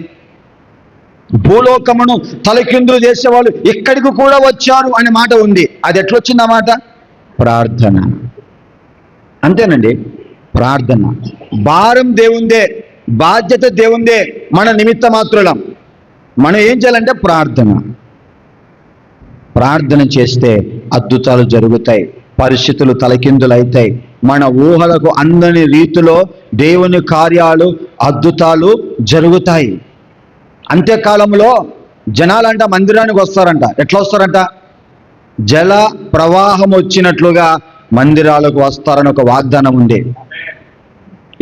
భూలోకమును తలకిందులు చేసేవాళ్ళు ఇక్కడికి కూడా వచ్చారు అనే మాట ఉంది. అది ఎట్లొచ్చింది ఆ మాట? ప్రార్థన. అంతేనండి, ప్రార్థన. భారం దేవుందే, బాధ్యత దేవుందే, మన నిమిత్త మాత్రులం. మనం ఏం చేయాలంటే ప్రార్థన చేస్తే అద్భుతాలు జరుగుతాయి, పరిస్థితులు తలకిందులు అవుతాయి. మన ఊహలకు అందని రీతిలో దేవుని కార్యాలు అద్భుతాలు జరుగుతాయి. అంత్యకాలంలో జనాలంట మందిరానికి వస్తారంట. ఎట్లా వస్తారంట? జల ప్రవాహం వచ్చినట్లుగా మందిరాలకు వస్తారని ఒక వాగ్దానం ఉంది.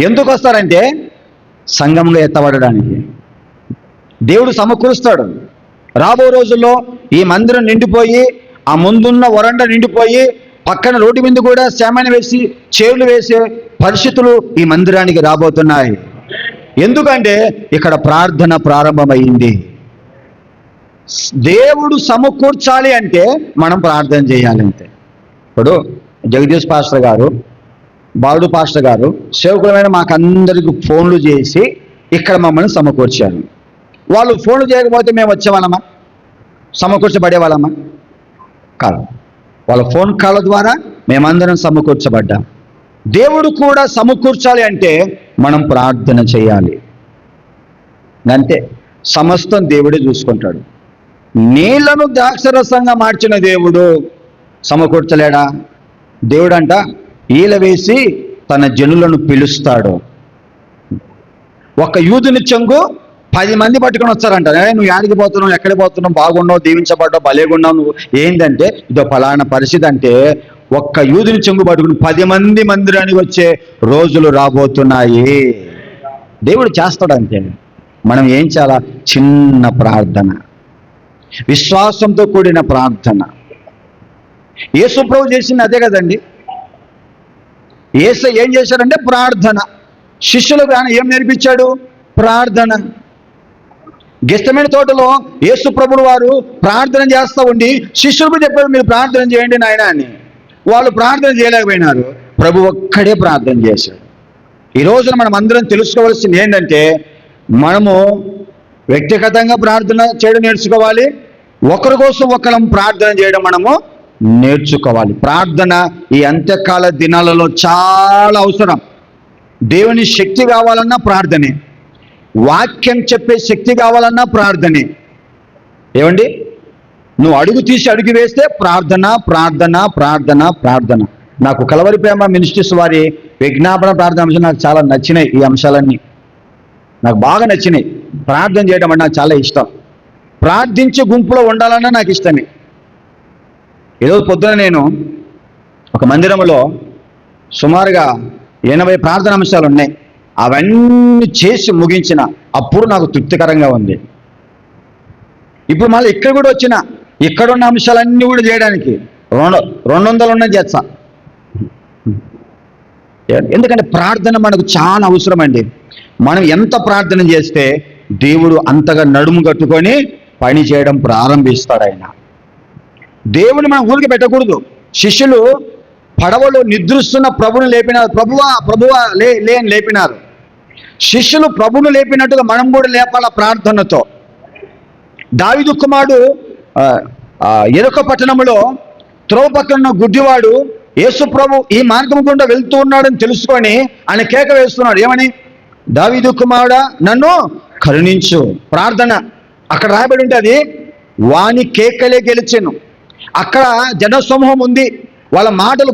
ఎందుకు వస్తారంటే సంఘంలో ఎత్తబడడానికి. దేవుడు సమకూరుస్తాడు. రాబో రోజుల్లో ఈ మందిరం నిండిపోయి, ఆ ముందున్న వరండా నిండిపోయి, పక్కన రోడ్డు మీద కూడా శామాన్ని వేసి చైర్లు వేసే పరిస్థితులు ఈ మందిరానికి రాబోతున్నాయి. ఎందుకంటే ఇక్కడ ప్రార్థన ప్రారంభమైంది. దేవుడు సమకూర్చాలి అంటే మనం ప్రార్థన చేయాలి అంతే. ఇప్పుడు జగదీష్ పాస్టర్ గారు, బాలుడు పాస్టర్ గారు సేవకులమైన మాకందరికి ఫోన్లు చేసి ఇక్కడ మమ్మల్ని సమకూర్చారు. వాళ్ళు ఫోన్లు చేయకపోతే మేము వచ్చేవాళ్ళమా? సమకూర్చబడేవాళ్ళమా? కాదు. వాళ్ళ ఫోన్ కాల్ ద్వారా మేమందరం సమకూర్చబడ్డాం. దేవుడు కూడా సమకూర్చాలి అంటే మనం ప్రార్థన చేయాలి అంతే. సమస్తం దేవుడే చూసుకుంటాడు. నీళ్లను ద్రాక్షరసంగా మార్చిన దేవుడు సమకూర్చలేడా? దేవుడు అంట ఈల వేసి తన జనులను పిలుస్తాడు. ఒక యూదుని చెంగు 10 మంది పట్టుకొని వచ్చారంట. నువ్వు యాడికి పోతున్నావు, ఎక్కడికి పోతున్నావు, బాగున్నావు, దీవించబడ్డావు, భలేగున్నావు, నువ్వు ఏంటంటే ఇదో ఫలానా పరిస్థితి అంటే ఒక్క యూదుని చెంగు పట్టుకుని 10 మంది మందిరానికి వచ్చే రోజులు రాబోతున్నాయి. దేవుడు చేస్తాడు అంతే. మనం ఏం చాలా చిన్న ప్రార్థన, విశ్వాసంతో కూడిన ప్రార్థన. యేసు ప్రభు చేసింది అదే కదండి. యేసు ఏం చేశాడంటే ప్రార్థన. శిష్యులకు ఆయన ఏం నేర్పించాడు? ప్రార్థన. గెత్సేమనే తోటలో యేసు ప్రభువు వారు ప్రార్థన చేస్తూ ఉండి శిష్యులకు చెప్పారు, మీరు ప్రార్థన చేయండి నాయన అని. వాళ్ళు ప్రార్థన చేయలేకపోయినారు. ప్రభు ఒక్కడే ప్రార్థన చేశాడు. ఈ రోజున మనం అందరం తెలుసుకోవాల్సింది ఏంటంటే, మనము వ్యక్తిగతంగా ప్రార్థన చేయడం నేర్చుకోవాలి, ఒకరి కోసం ఒకరం ప్రార్థన చేయడం మనము నేర్చుకోవాలి. ప్రార్థన ఈ అంత్యకాల దినాలలో చాలా అవసరం. దేవుని శక్తి కావాలన్నా ప్రార్థనే, వాక్యం చెప్పే శక్తి కావాలన్నా ప్రార్థనే. ఏమండి, నువ్వు అడుగు తీసి అడుగు వేస్తే ప్రార్థన ప్రార్థన ప్రార్థన ప్రార్థన. నాకు కలవరి ప్రేమ మినిస్ట్రీస్ వారి విజ్ఞాపన ప్రార్థన అంశం నాకు చాలా నచ్చినాయి. ఈ అంశాలన్నీ నాకు బాగా నచ్చినాయి. ప్రార్థన చేయడం అంటే నాకు చాలా ఇష్టం. ప్రార్థించే గుంపులో ఉండాలన్నా నాకు ఇష్టమే. ఈరోజు పొద్దున నేను ఒక మందిరంలో సుమారుగా 80 ప్రార్థన అంశాలు ఉన్నాయి. అవన్నీ చేసి ముగించిన అప్పుడు నాకు తృప్తికరంగా ఉంది. ఇప్పుడు మళ్ళీ ఇక్కడ కూడా వచ్చిన, ఇక్కడున్న అంశాలన్నీ కూడా చేయడానికి 200 ఉన్న చేస్తా. ఎందుకంటే ప్రార్థన మనకు చాలా అవసరం అండి. మనం ఎంత ప్రార్థన చేస్తే దేవుడు అంతగా నడుము కట్టుకొని పని చేయడం ప్రారంభిస్తాడు ఆయన. దేవుని మనం ఊరికి పెట్టకూడదు. శిష్యులు పడవలో నిద్రిస్తున్న ప్రభుని లేపినారు. ప్రభువా ప్రభువా లే లే అని లేపినారు. శిష్యులు ప్రభును లేపినట్టుగా మనం కూడా లేపాల ప్రార్థనతో. దావీదు కుమారుడు ఎరుక పట్టణంలో త్రోవ పక్కన గుడ్డివాడు యేసు ప్రభు ఈ మార్గం గుండా వెళ్తూ ఉన్నాడని తెలుసుకొని ఆయన కేక వేస్తున్నాడు. ఏమని? దావీదు కుమారుడా నన్ను కరుణించు. ప్రార్థన అక్కడ రాయబడి ఉంటుంది, వాని కేకలే గెలిచెను. అక్కడ జనసమూహం ఉంది, వాళ్ళ మాటలు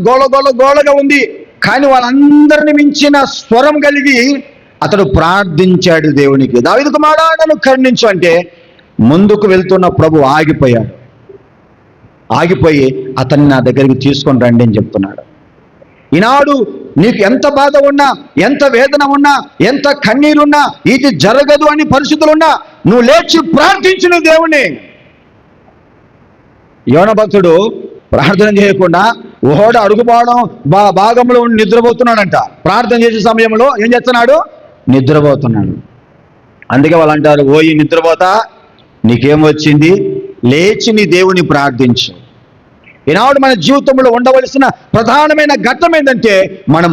గోలగా ఉంది. కానీ వాళ్ళందరిని మించిన స్వరం కలిగి అతడు ప్రార్థించాడు దేవునికి. దావీదు కుమారుడా నన్ను కరుణించు అంటే ముందుకు వెళ్తున్న ప్రభు ఆగిపోయాడు. ఆగిపోయి అతన్ని నా దగ్గరికి తీసుకొని రండి అని చెప్తున్నాడు. ఈనాడు నీకు ఎంత బాధ ఉన్నా, ఎంత వేదన ఉన్నా, ఎంత కన్నీరున్నా, ఇది జరగదు అని పరిస్థితులున్నా నువ్వు లేచి ప్రార్థించిన దేవుని. యోన భక్తుడు ప్రార్థన చేయకుండా ఓడ అడుగుపోవడం భాగంలో ఉండి నిద్రపోతున్నాడంట. ప్రార్థన చేసే సమయంలో ఏం చేస్తున్నాడు? నిద్రపోతున్నాడు. అందుకే వాళ్ళు అంటారు, ఓ ఈ నిద్రపోతా నీకేం వచ్చింది, లేచి నీ దేవుని ప్రార్థించు. ఈనాడు మన జీవితంలో ఉండవలసిన ప్రధానమైన ఘట్టం ఏంటంటే మనం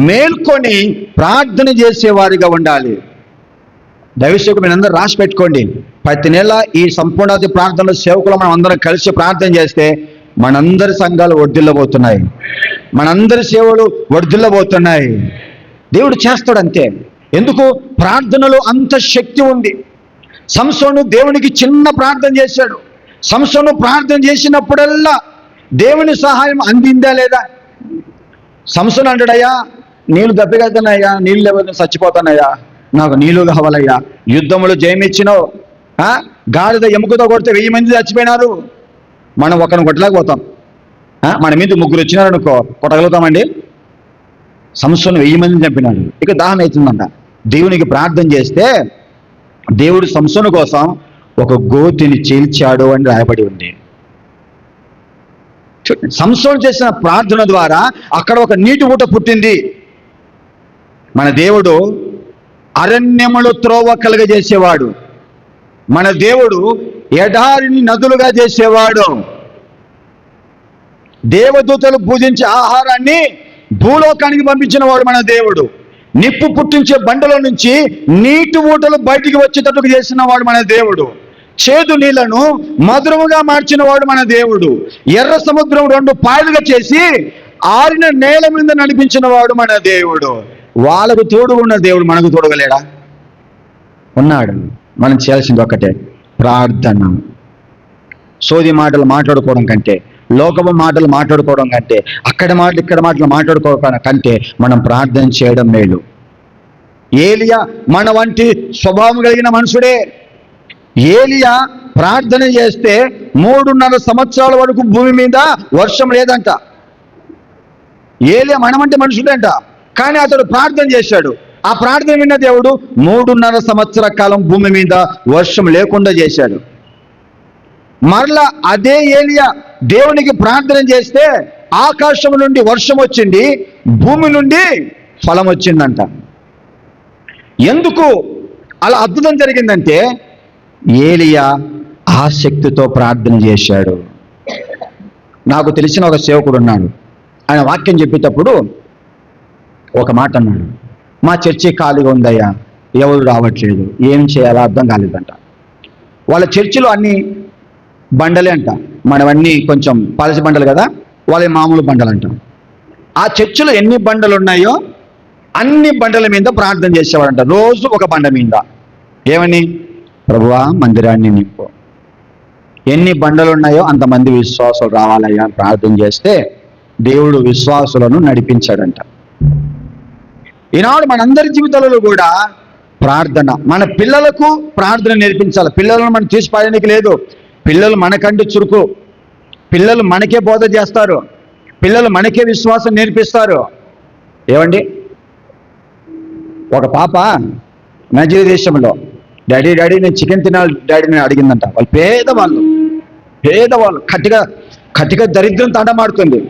మేల్కొని ప్రార్థన చేసేవారిగా ఉండాలి. దైవసేవకు మీరు అందరూ రాసి పెట్టుకోండి. ప్రతి నెల ఈ సంపూర్ణాది ప్రార్థనలో సేవకులు మనం అందరం కలిసి ప్రార్థన చేస్తే మనందరి సంఘాలు వర్ధిల్లబోతున్నాయి, మనందరి సేవలు వర్ధిల్లబోతున్నాయి. దేవుడు చేస్తాడు అంతే. ఎందుకు? ప్రార్థనలో అంత శక్తి ఉంది. సంసోను దేవునికి చిన్న ప్రార్థన చేశాడు. సంసోను ప్రార్థన చేసినప్పుడల్లా దేవుని సహాయం అందిందా లేదా? సంసోను అంటాడయ్యా, నీళ్ళు దప్పిగలుగుతున్నాయ్యా, నీళ్ళు లేకపోతే చచ్చిపోతానయ్యా, నాకు నీళ్ళు కావాలయ్యా. యుద్ధంలో జయమిచ్చినావు, గాడిద ఎముకతో కొడితే 1000 మంది చచ్చిపోయినారు, మనం ఒకరిని కొట్టలేకపోతాం. మన మీద 3 వచ్చినారు అనుకో, కొట్టగలుగుతామండి? సంసోను 1000 మందిని చంపినాడు. ఇక దాహం అవుతుందంట. దేవునికి ప్రార్థన చేస్తే దేవుడు సంసోను కోసం ఒక గోతిని చీల్చాడు అని రాయబడి ఉంది. సంసోను చేసిన ప్రార్థన ద్వారా అక్కడ ఒక నీటి ఊట పుట్టింది. మన దేవుడు అరణ్యములు త్రోవ కలుగజేసేవాడు. మన దేవుడు ఎడారిని నదులుగా చేసేవాడు. దేవదూతలు పూజించే ఆహారాన్ని భూలోకానికి పంపించిన వాడు మన దేవుడు. నిప్పు పుట్టించే బండల నుంచి నీటి ఊటలు బయటికి వచ్చేటట్టుకు చేసిన వాడు మన దేవుడు. చేదు నీళ్లను మధురముగా మార్చిన వాడు మన దేవుడు. ఎర్ర సముద్రం 2 పాయలుగా చేసి ఆరిన నేల మీద నడిపించిన వాడు మన దేవుడు. వాళ్ళకు తోడుగా ఉన్న దేవుడు మనకు తోడుగలేడా? ఉన్నాడు. మనం చేయాల్సింది ఒక్కటే, ప్రార్థన. సోది మాటలు మాట్లాడుకోవడం కంటే, లోకపు మాటలు మాట్లాడుకోవడం కంటే, అక్కడ మాటలు ఇక్కడ మాటలు మాట్లాడుకోవడం కంటే మనం ప్రార్థన చేయడం మేలు. ఏలియా మన వంటి స్వభావం కలిగిన మనుషుడే. ఏలియా ప్రార్థన చేస్తే 3.5 సంవత్సరాల వరకు భూమి మీద వర్షం లేదంట. ఏలియా మన వంటి మనుషుడేంట, కానీ అతడు ప్రార్థన చేశాడు. ఆ ప్రార్థన విన్న దేవుడు 3.5 సంవత్సర కాలం భూమి మీద వర్షం లేకుండా చేశాడు. మరలా అదే ఏలియా దేవునికి ప్రార్థన చేస్తే ఆకాశం నుండి వర్షం వచ్చింది, భూమి నుండి ఫలం వచ్చిందంట. ఎందుకు అలా అద్భుతం జరిగిందంటే ఏలియా ఆసక్తితో ప్రార్థన చేశాడు. నాకు తెలిసిన ఒక సేవకుడు ఉన్నాడు. ఆయన వాక్యం చెప్పేటప్పుడు ఒక మాట అన్నాడు, మా చర్చి ఖాళీగా ఉందయ్యా, ఎవరు రావట్లేదు, ఏం చేయాలో అర్థం కాలేదంట. వాళ్ళ చర్చిలో అన్ని బండలే అంట, మనవన్నీ కొంచెం పలసి బండలు కదా, వాళ్ళ మామూలు బండలు అంట. ఆ చర్చిలో ఎన్ని బండలు ఉన్నాయో అన్ని బండల మీద ప్రార్థన చేసేవాడంట, రోజు ఒక బండ మీద. ఏమని? ప్రభువా మందిరాన్ని నింపు. ఎన్ని బండలు ఉన్నాయో అంతమంది విశ్వాసులు రావాలయ్యా అని ప్రార్థన చేస్తే దేవుడు విశ్వాసులను నడిపించాడంట. ఈనాడు మనందరి జీవితాలలో కూడా ప్రార్థన, మన పిల్లలకు ప్రార్థన నేర్పించాలి. పిల్లలను మనం తీసిపాయడానికి లేదు. పిల్లలు మనకంటే చురుకు, పిల్లలు మనకే బోధ చేస్తారు, పిల్లలు మనకే విశ్వాసం నేర్పిస్తారు. ఏమండి, ఒక పాప నైజీరియా దేశంలో డాడీ నేను చికెన్ తినాలి డాడీ నేను అడిగిందంట. వాళ్ళు పేదవాళ్ళు కట్టిగా దరిద్రం తండమాడుతుంది.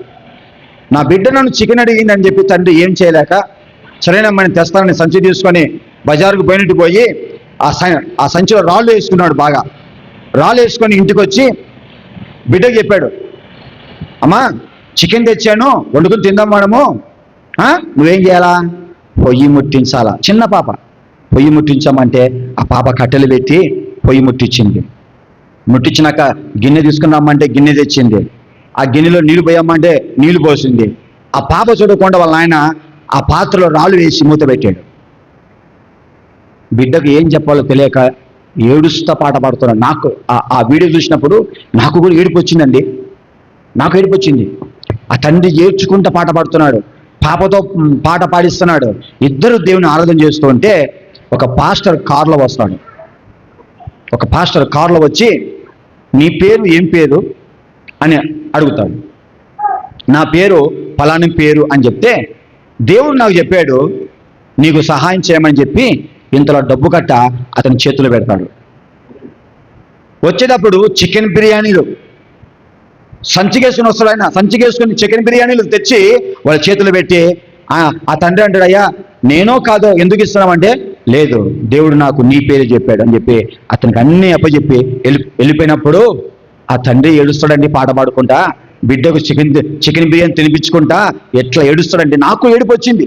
నా బిడ్డ నన్ను చికెన్ అడిగిందని చెప్పి తండ్రి ఏం చేయలేక, సరేనమ్మా నేను తెస్తానని సంచి తీసుకొని బజారుకు పోయి ఆ సంచిలో రాళ్ళు వేసుకున్నాడు. బాగా రాళ్ళు వేసుకొని ఇంటికి వచ్చి బిడ్డకు చెప్పాడు, అమ్మా చికెన్ తెచ్చాను, వండుకుని తిందాం మనము, నువ్వేం చేయాలా? పొయ్యి ముట్టించాలా. చిన్న పాప పొయ్యి ముట్టించామంటే ఆ పాప కట్టెలు పెట్టి పొయ్యి ముట్టించింది. ముట్టించినాక గిన్నె తీసుకుని రమ్మంటే గిన్నె తెచ్చింది. ఆ గిన్నెలో నీళ్లు పోయమ్మంటే నీళ్లు పోసింది. ఆ పాప చూడకుండా వాళ్ళ ఆయన ఆ పాత్రలో రాళ్ళు వేసి మూత పెట్టాడు. బిడ్డకు ఏం చెప్పాలో తెలియక ఏడుస్తా పాట పాడుతున్నాడు. నాకు ఆ వీడియో చూసినప్పుడు నాకు కూడా ఏడుపు వచ్చిందండి. నాకు ఏడుపు వచ్చింది. ఆ తండ్రి ఏడ్చుకుంటూ పాట పాడుతున్నాడు, పాపతో పాట పాడిస్తున్నాడు. ఇద్దరు దేవుని ఆరాధన చేస్తూ ఉంటే ఒక పాస్టర్ కారులో వస్తాడు. ఒక పాస్టర్ కారులో వచ్చి నీ పేరు ఏం పేరు అని అడుగుతాడు. నా పేరు ఫలాని పేరు అని చెప్తే దేవుడు నాకు చెప్పాడు నీకు సహాయం చేయమని చెప్పి ఇంతలో డబ్బు కట్ట అతని చేతిలో పెడతాడు. వచ్చేటప్పుడు చికెన్ బిర్యానీలు సంచికేసుకుని వస్తాడు. ఆయన సంచికేసుకుని చికెన్ బిర్యానీలు తెచ్చి వాళ్ళ చేతులు పెట్టి ఆ తండ్రి అంటాడు, అయ్యా నేనో కాదో ఎందుకు ఇస్తున్నామంటే, లేదు దేవుడు నాకు నీ పేరు చెప్పాడు అని చెప్పి అతనికి అన్నీ అప్పచెప్పి వెళ్ళిపోయినప్పుడు ఆ తండ్రి ఏడుస్తాడండి పాట పాడుకుంటా, బిడ్డకు చికెన్ బిర్యానీ తినిపించుకుంటా ఎట్లా ఏడుస్తాడండి. నాకు ఏడుపు వచ్చింది.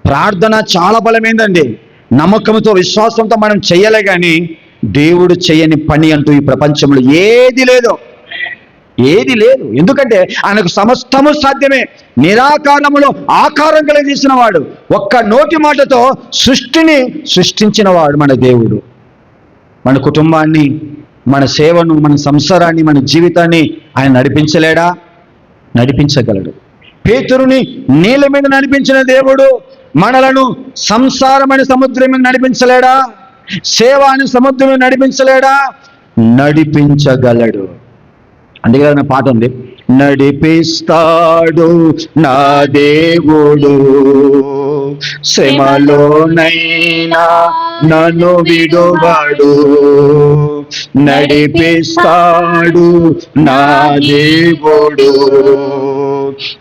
ప్రార్థన చాలా బలమైందండి. నమ్మకంతో విశ్వాసంతో మనం చెయ్యాలే కానీ దేవుడు చేయని పని అంటూ ఈ ప్రపంచంలో ఏది లేదు. ఎందుకంటే ఆయనకు సమస్తము సాధ్యమే. నిరాకారములో ఆకారం కలిగించిన వాడు, ఒక్క నోటి మాటతో సృష్టిని సృష్టించిన వాడు మన దేవుడు. మన కుటుంబాన్ని, మన సేవను, మన సంసారాన్ని, మన జీవితాన్ని ఆయన నడిపించలేడా? నడిపించగలడు. పేతురుని నీళ్ళ మీద నడిపించిన దేవుడు మనలను సంసారమైన సముద్రం మీద నడిపించలేడా? సేవ అని సముద్రం మీద నడిపించలేడా? నడిపించగలడు. అందుకే నా పాట ఉంది, నడిపిస్తాడు నా దేవుడు శ్రమలోనైనా నన్ను విడువడు, నడిపిస్తాడు నా దేవుడు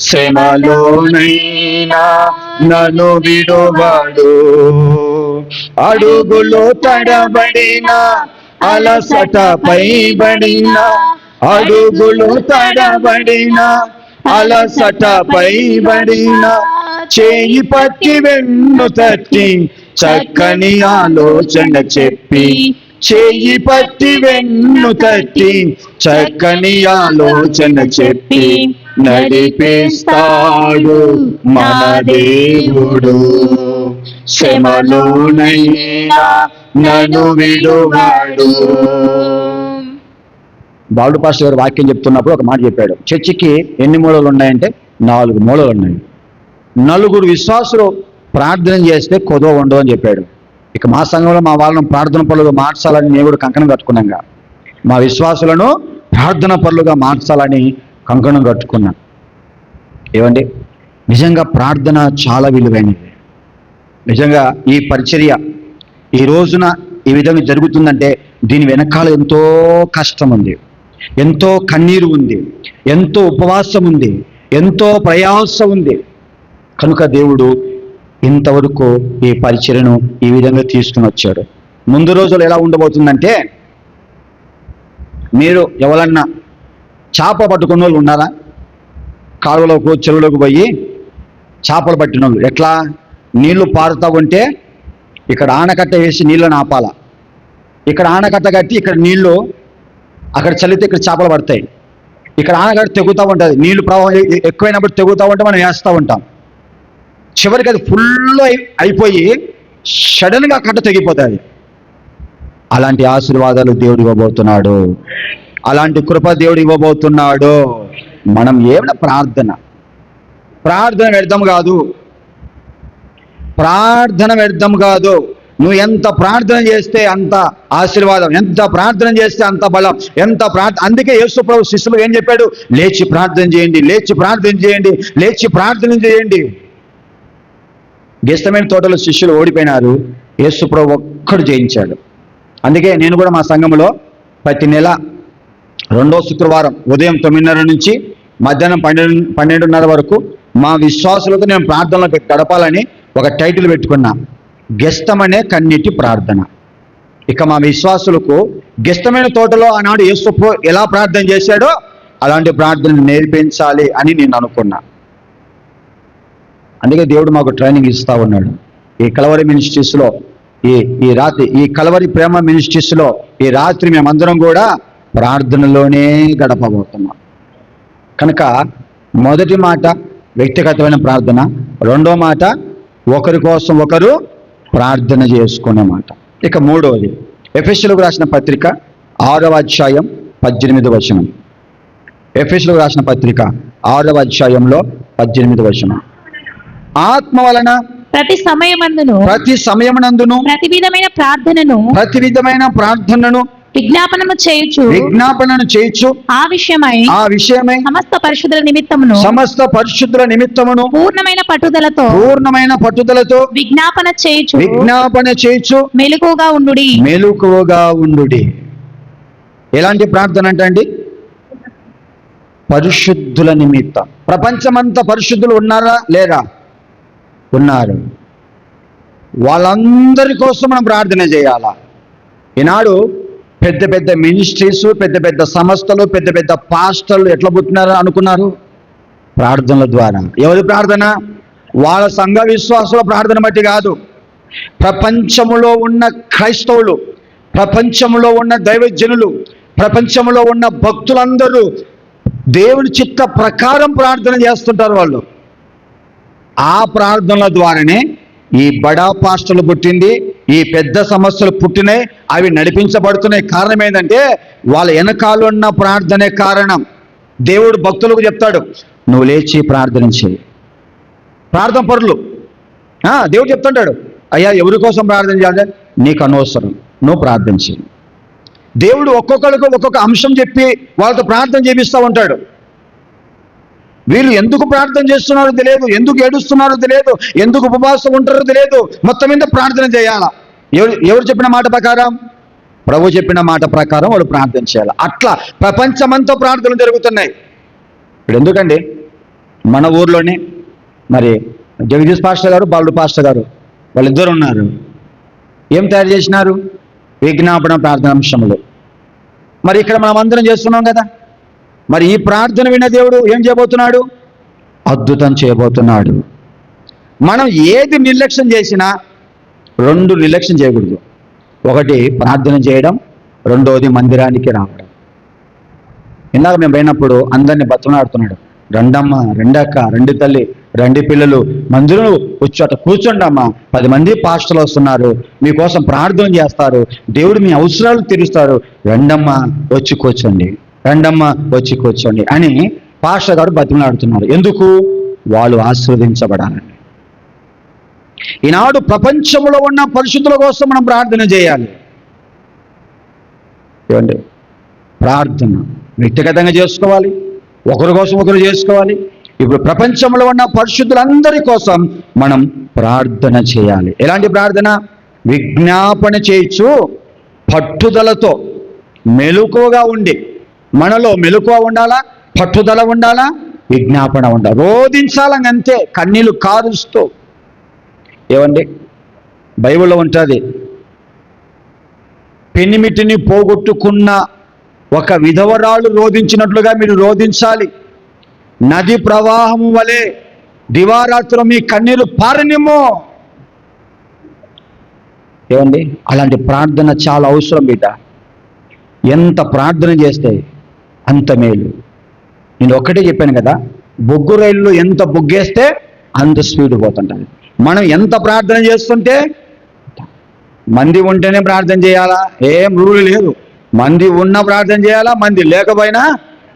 శ్రమలోనైనా నన్ను విడువడు, అడుగులో తడబడిన అలసట పైబడిన, అడుగులు తడబడిన అలసట పైబడిన, చేయి పట్టి వెన్ను తట్టి చక్కని ఆలోచన చెప్పి, చేయి పట్టి వెన్ను తట్టి చక్కని ఆలోచన చెప్పి నడిపిస్తాడు మన దేవుడు శ్రమలోనైనా నన్ను విడువడు. బాలుడు పాస్టర్ గారు వాక్యం చెప్తున్నప్పుడు ఒక మాట చెప్పాడు. చర్చికి ఎన్ని మూలలు ఉన్నాయంటే 4 మూలలు ఉన్నాయి. 4 విశ్వాసులు ప్రార్థన చేస్తే కొదవ ఉండదు అని చెప్పాడు. ఇక మా సంఘంలో మా వాళ్ళను ప్రార్థన పరులుగా మార్చాలని నేను కూడా కంకణం కట్టుకున్నాగా. మా విశ్వాసులను ప్రార్థన పరులుగా మార్చాలని కంకణం కట్టుకున్నాను. ఏమండి, నిజంగా ప్రార్థన చాలా విలువైనది. నిజంగా ఈ పరిచర్య ఈ రోజున ఈ విధంగా జరుగుతుందంటే దీని వెనకాల ఎంతో కష్టం ఉంది, ఎంతో కన్నీరు ఉంది, ఎంతో ఉపవాసం ఉంది, ఎంతో ప్రయాసం ఉంది. కనుక దేవుడు ఇంతవరకు ఈ పరిచర్యను ఈ విధంగా తీసుకుని వచ్చాడు. ముందు రోజులు ఎలా ఉండబోతుందంటే, మీరు ఎవరన్నా చేప పట్టుకున్న వాళ్ళు ఉన్నారా? కాలువలోకి చెరువులోకి పోయి చేపలు పట్టిన వాళ్ళు ఎట్లా? నీళ్లు పారుతూ ఉంటే ఇక్కడ ఆనకట్ట వేసి నీళ్ళని ఆపాల, ఇక్కడ ఆనకట్ట కట్టి ఇక్కడ నీళ్లు అక్కడ చల్లితే ఇక్కడ చేపలు పడతాయి. ఇక్కడ ఆనకట్ట తెగుతూ ఉంటుంది, నీళ్లు ప్రవాహం ఎక్కువైనప్పుడు తెగుతూ ఉంటే మనం వేస్తూ ఉంటాం. చివరికి అది ఫుల్ అయిపోయి సడన్గా కట్ట తెగిపోతుంది. అలాంటి ఆశీర్వాదాలు దేవుడు ఇవ్వబోతున్నాడు, అలాంటి కృప దేవుడు ఇవ్వబోతున్నాడు. మనం ఏమైనా ప్రార్థన వ్యర్థం కాదు, ప్రార్థన వ్యర్థం కాదు. నువ్వు ఎంత ప్రార్థన చేస్తే అంత ఆశీర్వాదం, ఎంత ప్రార్థన చేస్తే అంత బలం, ఎంత అందుకే యేసు ప్రభు శిష్యులు ఏం చెప్పాడు? లేచి ప్రార్థన చేయండి, లేచి ప్రార్థన చేయండి, లేచి ప్రార్థన చేయండి. గెస్తమైన తోటలో శిష్యులు ఓడిపోయినారు, యేసు ప్రభు ఒక్కడు జయించాడు. అందుకే నేను కూడా మా సంఘంలో ప్రతి నెల 2వ శుక్రవారం ఉదయం 9:30 నుంచి మధ్యాహ్నం 12:30 వరకు మా విశ్వాసులతో నేను ప్రార్థనలో గడపాలని ఒక టైటిల్ పెట్టుకున్నా, గెస్తమనే కన్నీటి ప్రార్థన. ఇక మా విశ్వాసులకు గెస్తమైన తోటలో ఆనాడు యేసు ఎలా ప్రార్థన చేశాడో అలాంటి ప్రార్థన నేర్పించాలి అని నేను అనుకున్నా. అందుకే దేవుడు మాకు ట్రైనింగ్ ఇస్తా ఉన్నాడు. ఈ కలవరి మినిస్ట్రీస్లో ఈ రాత్రి, ఈ కలవరి ప్రేమ మినిస్ట్రీస్లో ఈ రాత్రి మేమందరం కూడా ప్రార్థనలోనే గడపబోతున్నాం. కనుక మొదటి మాట వ్యక్తిగతమైన ప్రార్థన, రెండో మాట ఒకరి కోసం ఒకరు ప్రార్థన చేసుకునే మాట. ఇక మూడవది ఎఫెసీయులకు రాసిన పత్రిక 6వ అధ్యాయం 18వ వచనం. ఎఫెసీయులకు రాసిన పత్రిక 6వ అధ్యాయంలో 18వ వచనం. ఆత్మ వలన ప్రతి సమయమందును ప్రతి విధమైన ప్రార్థనను విజ్ఞాపనను చేయుచు ఆ విషయమై సమస్త పరిశుద్ధుల నిమిత్తమును పూర్ణమైన పట్టుదలతో విజ్ఞాపన చేయుచు మెలకువగా ఉండుడి. ఎలాంటి ప్రార్థన అంటే పరిశుద్ధుల నిమిత్తం. ప్రపంచమంతా పరిశుద్ధులు ఉన్నారా లేరా? ఉన్నారు. వాళ్ళందరి కోసం మనం ప్రార్థన చేయాలా? ఈనాడు పెద్ద పెద్ద మినిస్ట్రీస్, పెద్ద పెద్ద సంస్థలు, పెద్ద పెద్ద పాస్టర్లు ఎట్లా పుట్టినారు అనుకున్నారు? ప్రార్థనల ద్వారా. ఎవరి ప్రార్థన? వాళ్ళ సంఘ విశ్వాసుల ప్రార్థన బట్టి కాదు. ప్రపంచములో ఉన్న క్రైస్తవులు, ప్రపంచంలో ఉన్న దైవజనులు, ప్రపంచంలో ఉన్న భక్తులందరూ దేవుని చిత్త ప్రకారం ప్రార్థన చేస్తుంటారు. వాళ్ళు ఆ ప్రార్థనల ద్వారానే ఈ బడా పాస్టర్లు పుట్టింది, ఈ పెద్ద సమస్యలు పుట్టినాయి, అవి నడిపించబడుతున్నాయి. కారణం ఏంటంటే వాళ్ళ వెనకాలన్న ప్రార్థనే కారణం. దేవుడు భక్తులకు చెప్తాడు, నువ్వు లేచి ప్రార్థన చేయి. ప్రార్థన పరులు దేవుడు చెప్తుంటాడు, అయ్యా ఎవరి కోసం ప్రార్థన చేయాలి? నీకు అనవసరం, నువ్వు ప్రార్థన చేయి. దేవుడు ఒక్కొక్కరికి ఒక్కొక్క అంశం చెప్పి వాళ్ళతో ప్రార్థన చేపిస్తూ ఉంటాడు. వీళ్ళు ఎందుకు ప్రార్థన చేస్తున్నారో తెలియదు, ఎందుకు ఏడుస్తున్నారో తెలియదు, ఎందుకు ఉపవాసం ఉంటారో తెలియదు, మొత్తం మీద ప్రార్థన చేయాలా. ఎవరు చెప్పిన మాట ప్రకారం? ప్రభు చెప్పిన మాట ప్రకారం వాళ్ళు ప్రార్థన చేయాలి. అట్లా ప్రపంచమంతా ప్రార్థనలు జరుగుతున్నాయి. ఇప్పుడు ఎందుకండి మన ఊర్లోనే మరి జగదీష్ పాస్టర్ గారు, బాలుడు పాస్టర్ గారు వాళ్ళిద్దరు ఉన్నారు. ఏం తయారు చేసినారు? విజ్ఞాపన ప్రార్థన అంశంలో. మరి ఇక్కడ మనం అందరం చేస్తున్నాం కదా. మరి ఈ ప్రార్థన విన్న దేవుడు ఏం చేయబోతున్నాడు? అద్భుతం చేయబోతున్నాడు. మనం ఏది నిర్లక్ష్యం చేసినా 2 నిర్లక్ష్యం చేయకూడదు. ఒకటి ప్రార్థన చేయడం, రెండోది మందిరానికి రావడం. ఇందాక మేము పోయినప్పుడు అందరినీ బతులాడుతున్నాడు, రండమ్మ, రెండక్క, రెండు తల్లి, రెండు పిల్లలు, మందిరం వచ్చి అట్లా కూర్చోండమ్మా, 10 మంది పాస్టర్లు వస్తున్నారు, మీకోసం ప్రార్థన చేస్తారు, దేవుడు మీ అవసరాలు తీరుస్తారు, రండమ్మ వచ్చి కూర్చోండి, రండమ్మ వచ్చి కూర్చోండి అని పాస్టర్ గారు బతిమలాడుతున్నారు. ఎందుకు? వాళ్ళు ఆశీర్వదించబడాలని. ఈనాడు ప్రపంచంలో ఉన్న పరిశుద్ధుల కోసం మనం ప్రార్థన చేయాలి. ఏమండి? ప్రార్థన వ్యక్తిగతంగా చేసుకోవాలి, ఒకరి కోసం ఒకరు చేసుకోవాలి, ఇప్పుడు ప్రపంచంలో ఉన్న పరిశుద్ధులందరి కోసం మనం ప్రార్థన చేయాలి. ఎలాంటి ప్రార్థన? విజ్ఞాపన చేయొచ్చు, పట్టుదలతో, మెలకువగా ఉండి. మనలో మెలకువ ఉండాలా, పట్టుదల ఉండాలా, విజ్ఞాపన ఉండాలి. రోధించాలని అంతే, కన్నీళ్లు కారుస్తూ. ఏమండి, బైబిల్లో ఉంటుంది, పెనిమిటిని పోగొట్టుకున్న ఒక విధవరాలు రోధించినట్లుగా మీరు రోధించాలి. నది ప్రవాహము వలె దివారాత్రం మీ కన్నీరు పారనిమ్మో. ఏమండి, అలాంటి ప్రార్థన చాలా అవసరం బిడ్డ. ఎంత ప్రార్థన చేస్తే అంత మేలు. నేను ఒక్కటే చెప్పాను కదా, బొగ్గు రైల్లో ఎంత బొగ్గేస్తే అంత స్పీడ్ పోతుంటుంది. మనం ఎంత ప్రార్థన చేస్తుంటే, మంది ఉంటేనే ప్రార్థన చేయాలా, ఏం రూల్ లేదు. మంది ఉన్న ప్రార్థన చేయాలా, మంది లేకపోయినా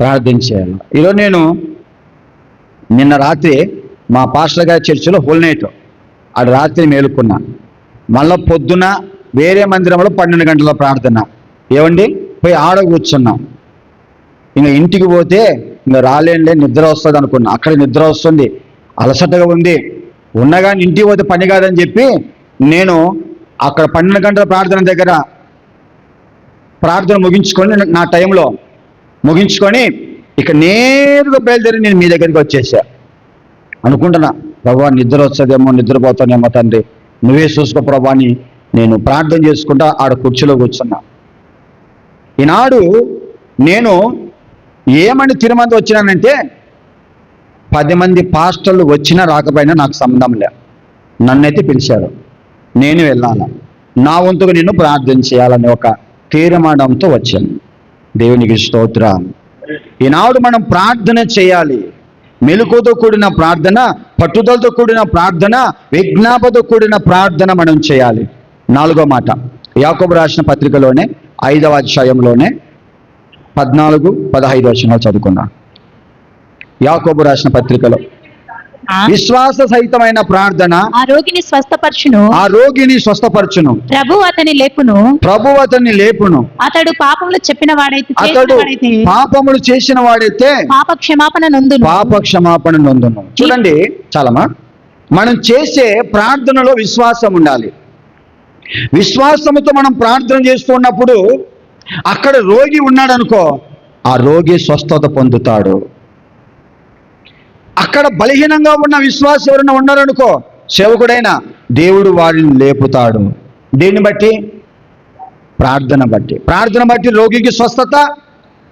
ప్రార్థన చేయాలా. ఈరోజు నేను నిన్న రాత్రి మా పాస్టర్ గారి చర్చిలో హోల్ నైట్, అది రాత్రి మేలుకున్నా. మళ్ళీ పొద్దున వేరే మందిరంలో 12 గంటల ప్రార్థన. ఏమండి, పోయి ఆడ కూర్చున్నాం. ఇంకా ఇంటికి పోతే ఇంకా రాలేనులే, నిద్ర వస్తుంది అనుకున్నా. అక్కడ నిద్ర వస్తుంది, అలసటగా ఉంది, ఉన్నగాని ఇంటికి పోతే పని కాదని చెప్పి నేను అక్కడ 12 గంటల ప్రార్థన దగ్గర ప్రార్థన ముగించుకొని, నా టైంలో ముగించుకొని ఇక నేరుగా బయలుదేరి నేను మీ దగ్గరికి వచ్చేసా. అనుకుంటున్నా, ప్రభా నిద్ర వస్తుందేమో, నిద్రపోతానేమో తండ్రి, నువ్వే చూసుకో ప్రభా అని నేను ప్రార్థన చేసుకుంటా ఆడ కుర్చీలో కూర్చున్నా. ఈనాడు నేను ఏమని తిరుమంది వచ్చినానంటే, 10 మంది పాస్టర్లు వచ్చినా రాకపోయినా నాకు సంబంధం లే, నన్నైతే పిలిచారు, నేను వెళ్ళాలా, నా వంతుగా నిన్ను ప్రార్థన చేయాలని ఒక తీర్మానంతో వచ్చాను. దేవునికి స్తోత్రం. ఈనాడు మనం ప్రార్థన చేయాలి. మెలకువతో కూడిన ప్రార్థన, పట్టుదలతో కూడిన ప్రార్థన, విజ్ఞాపనతో కూడిన ప్రార్థన మనం చేయాలి. 4వ మాట యాకోబు రాసిన పత్రికలోనే 5వ అధ్యాయంలోనే 14-15 వచనాలు చదువుకున్నా. యాకోబు రాసిన పత్రికలో విశ్వాస సహితమైన ప్రార్థన ఆ రోగిని స్వస్థపరచును, ప్రభు అతని లేపును. అతడు పాపములు చేసిన వాడైతే పాప క్షమాపణ నొందును. చూడండి, చాలమా, మనం చేసే ప్రార్థనలో విశ్వాసం ఉండాలి. విశ్వాసముతో మనం ప్రార్థన చేస్తూ ఉన్నప్పుడు అక్కడ రోగి ఉన్నాడు అనుకో, ఆ రోగి స్వస్థత పొందుతాడు. అక్కడ బలహీనంగా ఉన్న విశ్వాసం ఎవరైనా ఉన్నారనుకో, సేవకుడైనా దేవుడు వారిని లేపుతాడు. దీన్ని బట్టి ప్రార్థన బట్టి రోగికి స్వస్థత,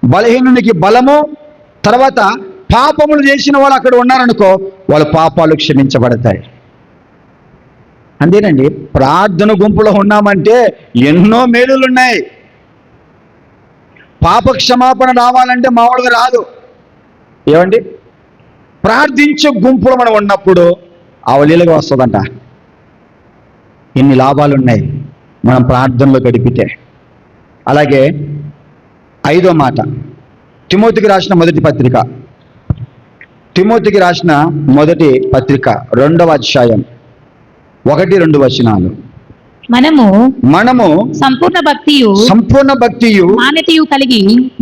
బలహీనునికి బలము. తర్వాత పాపములు చేసిన వాళ్ళు అక్కడ ఉన్నారనుకో, వాళ్ళ పాపాలు క్షమించబడతాయి. అంతేనండి, ప్రార్థన గుంపులో ఉన్నామంటే ఎన్నో మేలులున్నాయి. పాప క్షమాపణ రావాలంటే మామూలుగా రాదు. ఏమండి, ప్రార్థించే గుంపులో మనం ఉన్నప్పుడు అవలీలుగా వస్తుందంట. ఎన్ని లాభాలు ఉన్నాయి మనం ప్రార్థనలో గడిపితే. అలాగే 5వ మాట తిమోతికి రాసిన మొదటి పత్రిక 2వ అధ్యాయం 1-2 వచనాలు. మనము సంపూర్ణ భక్తియు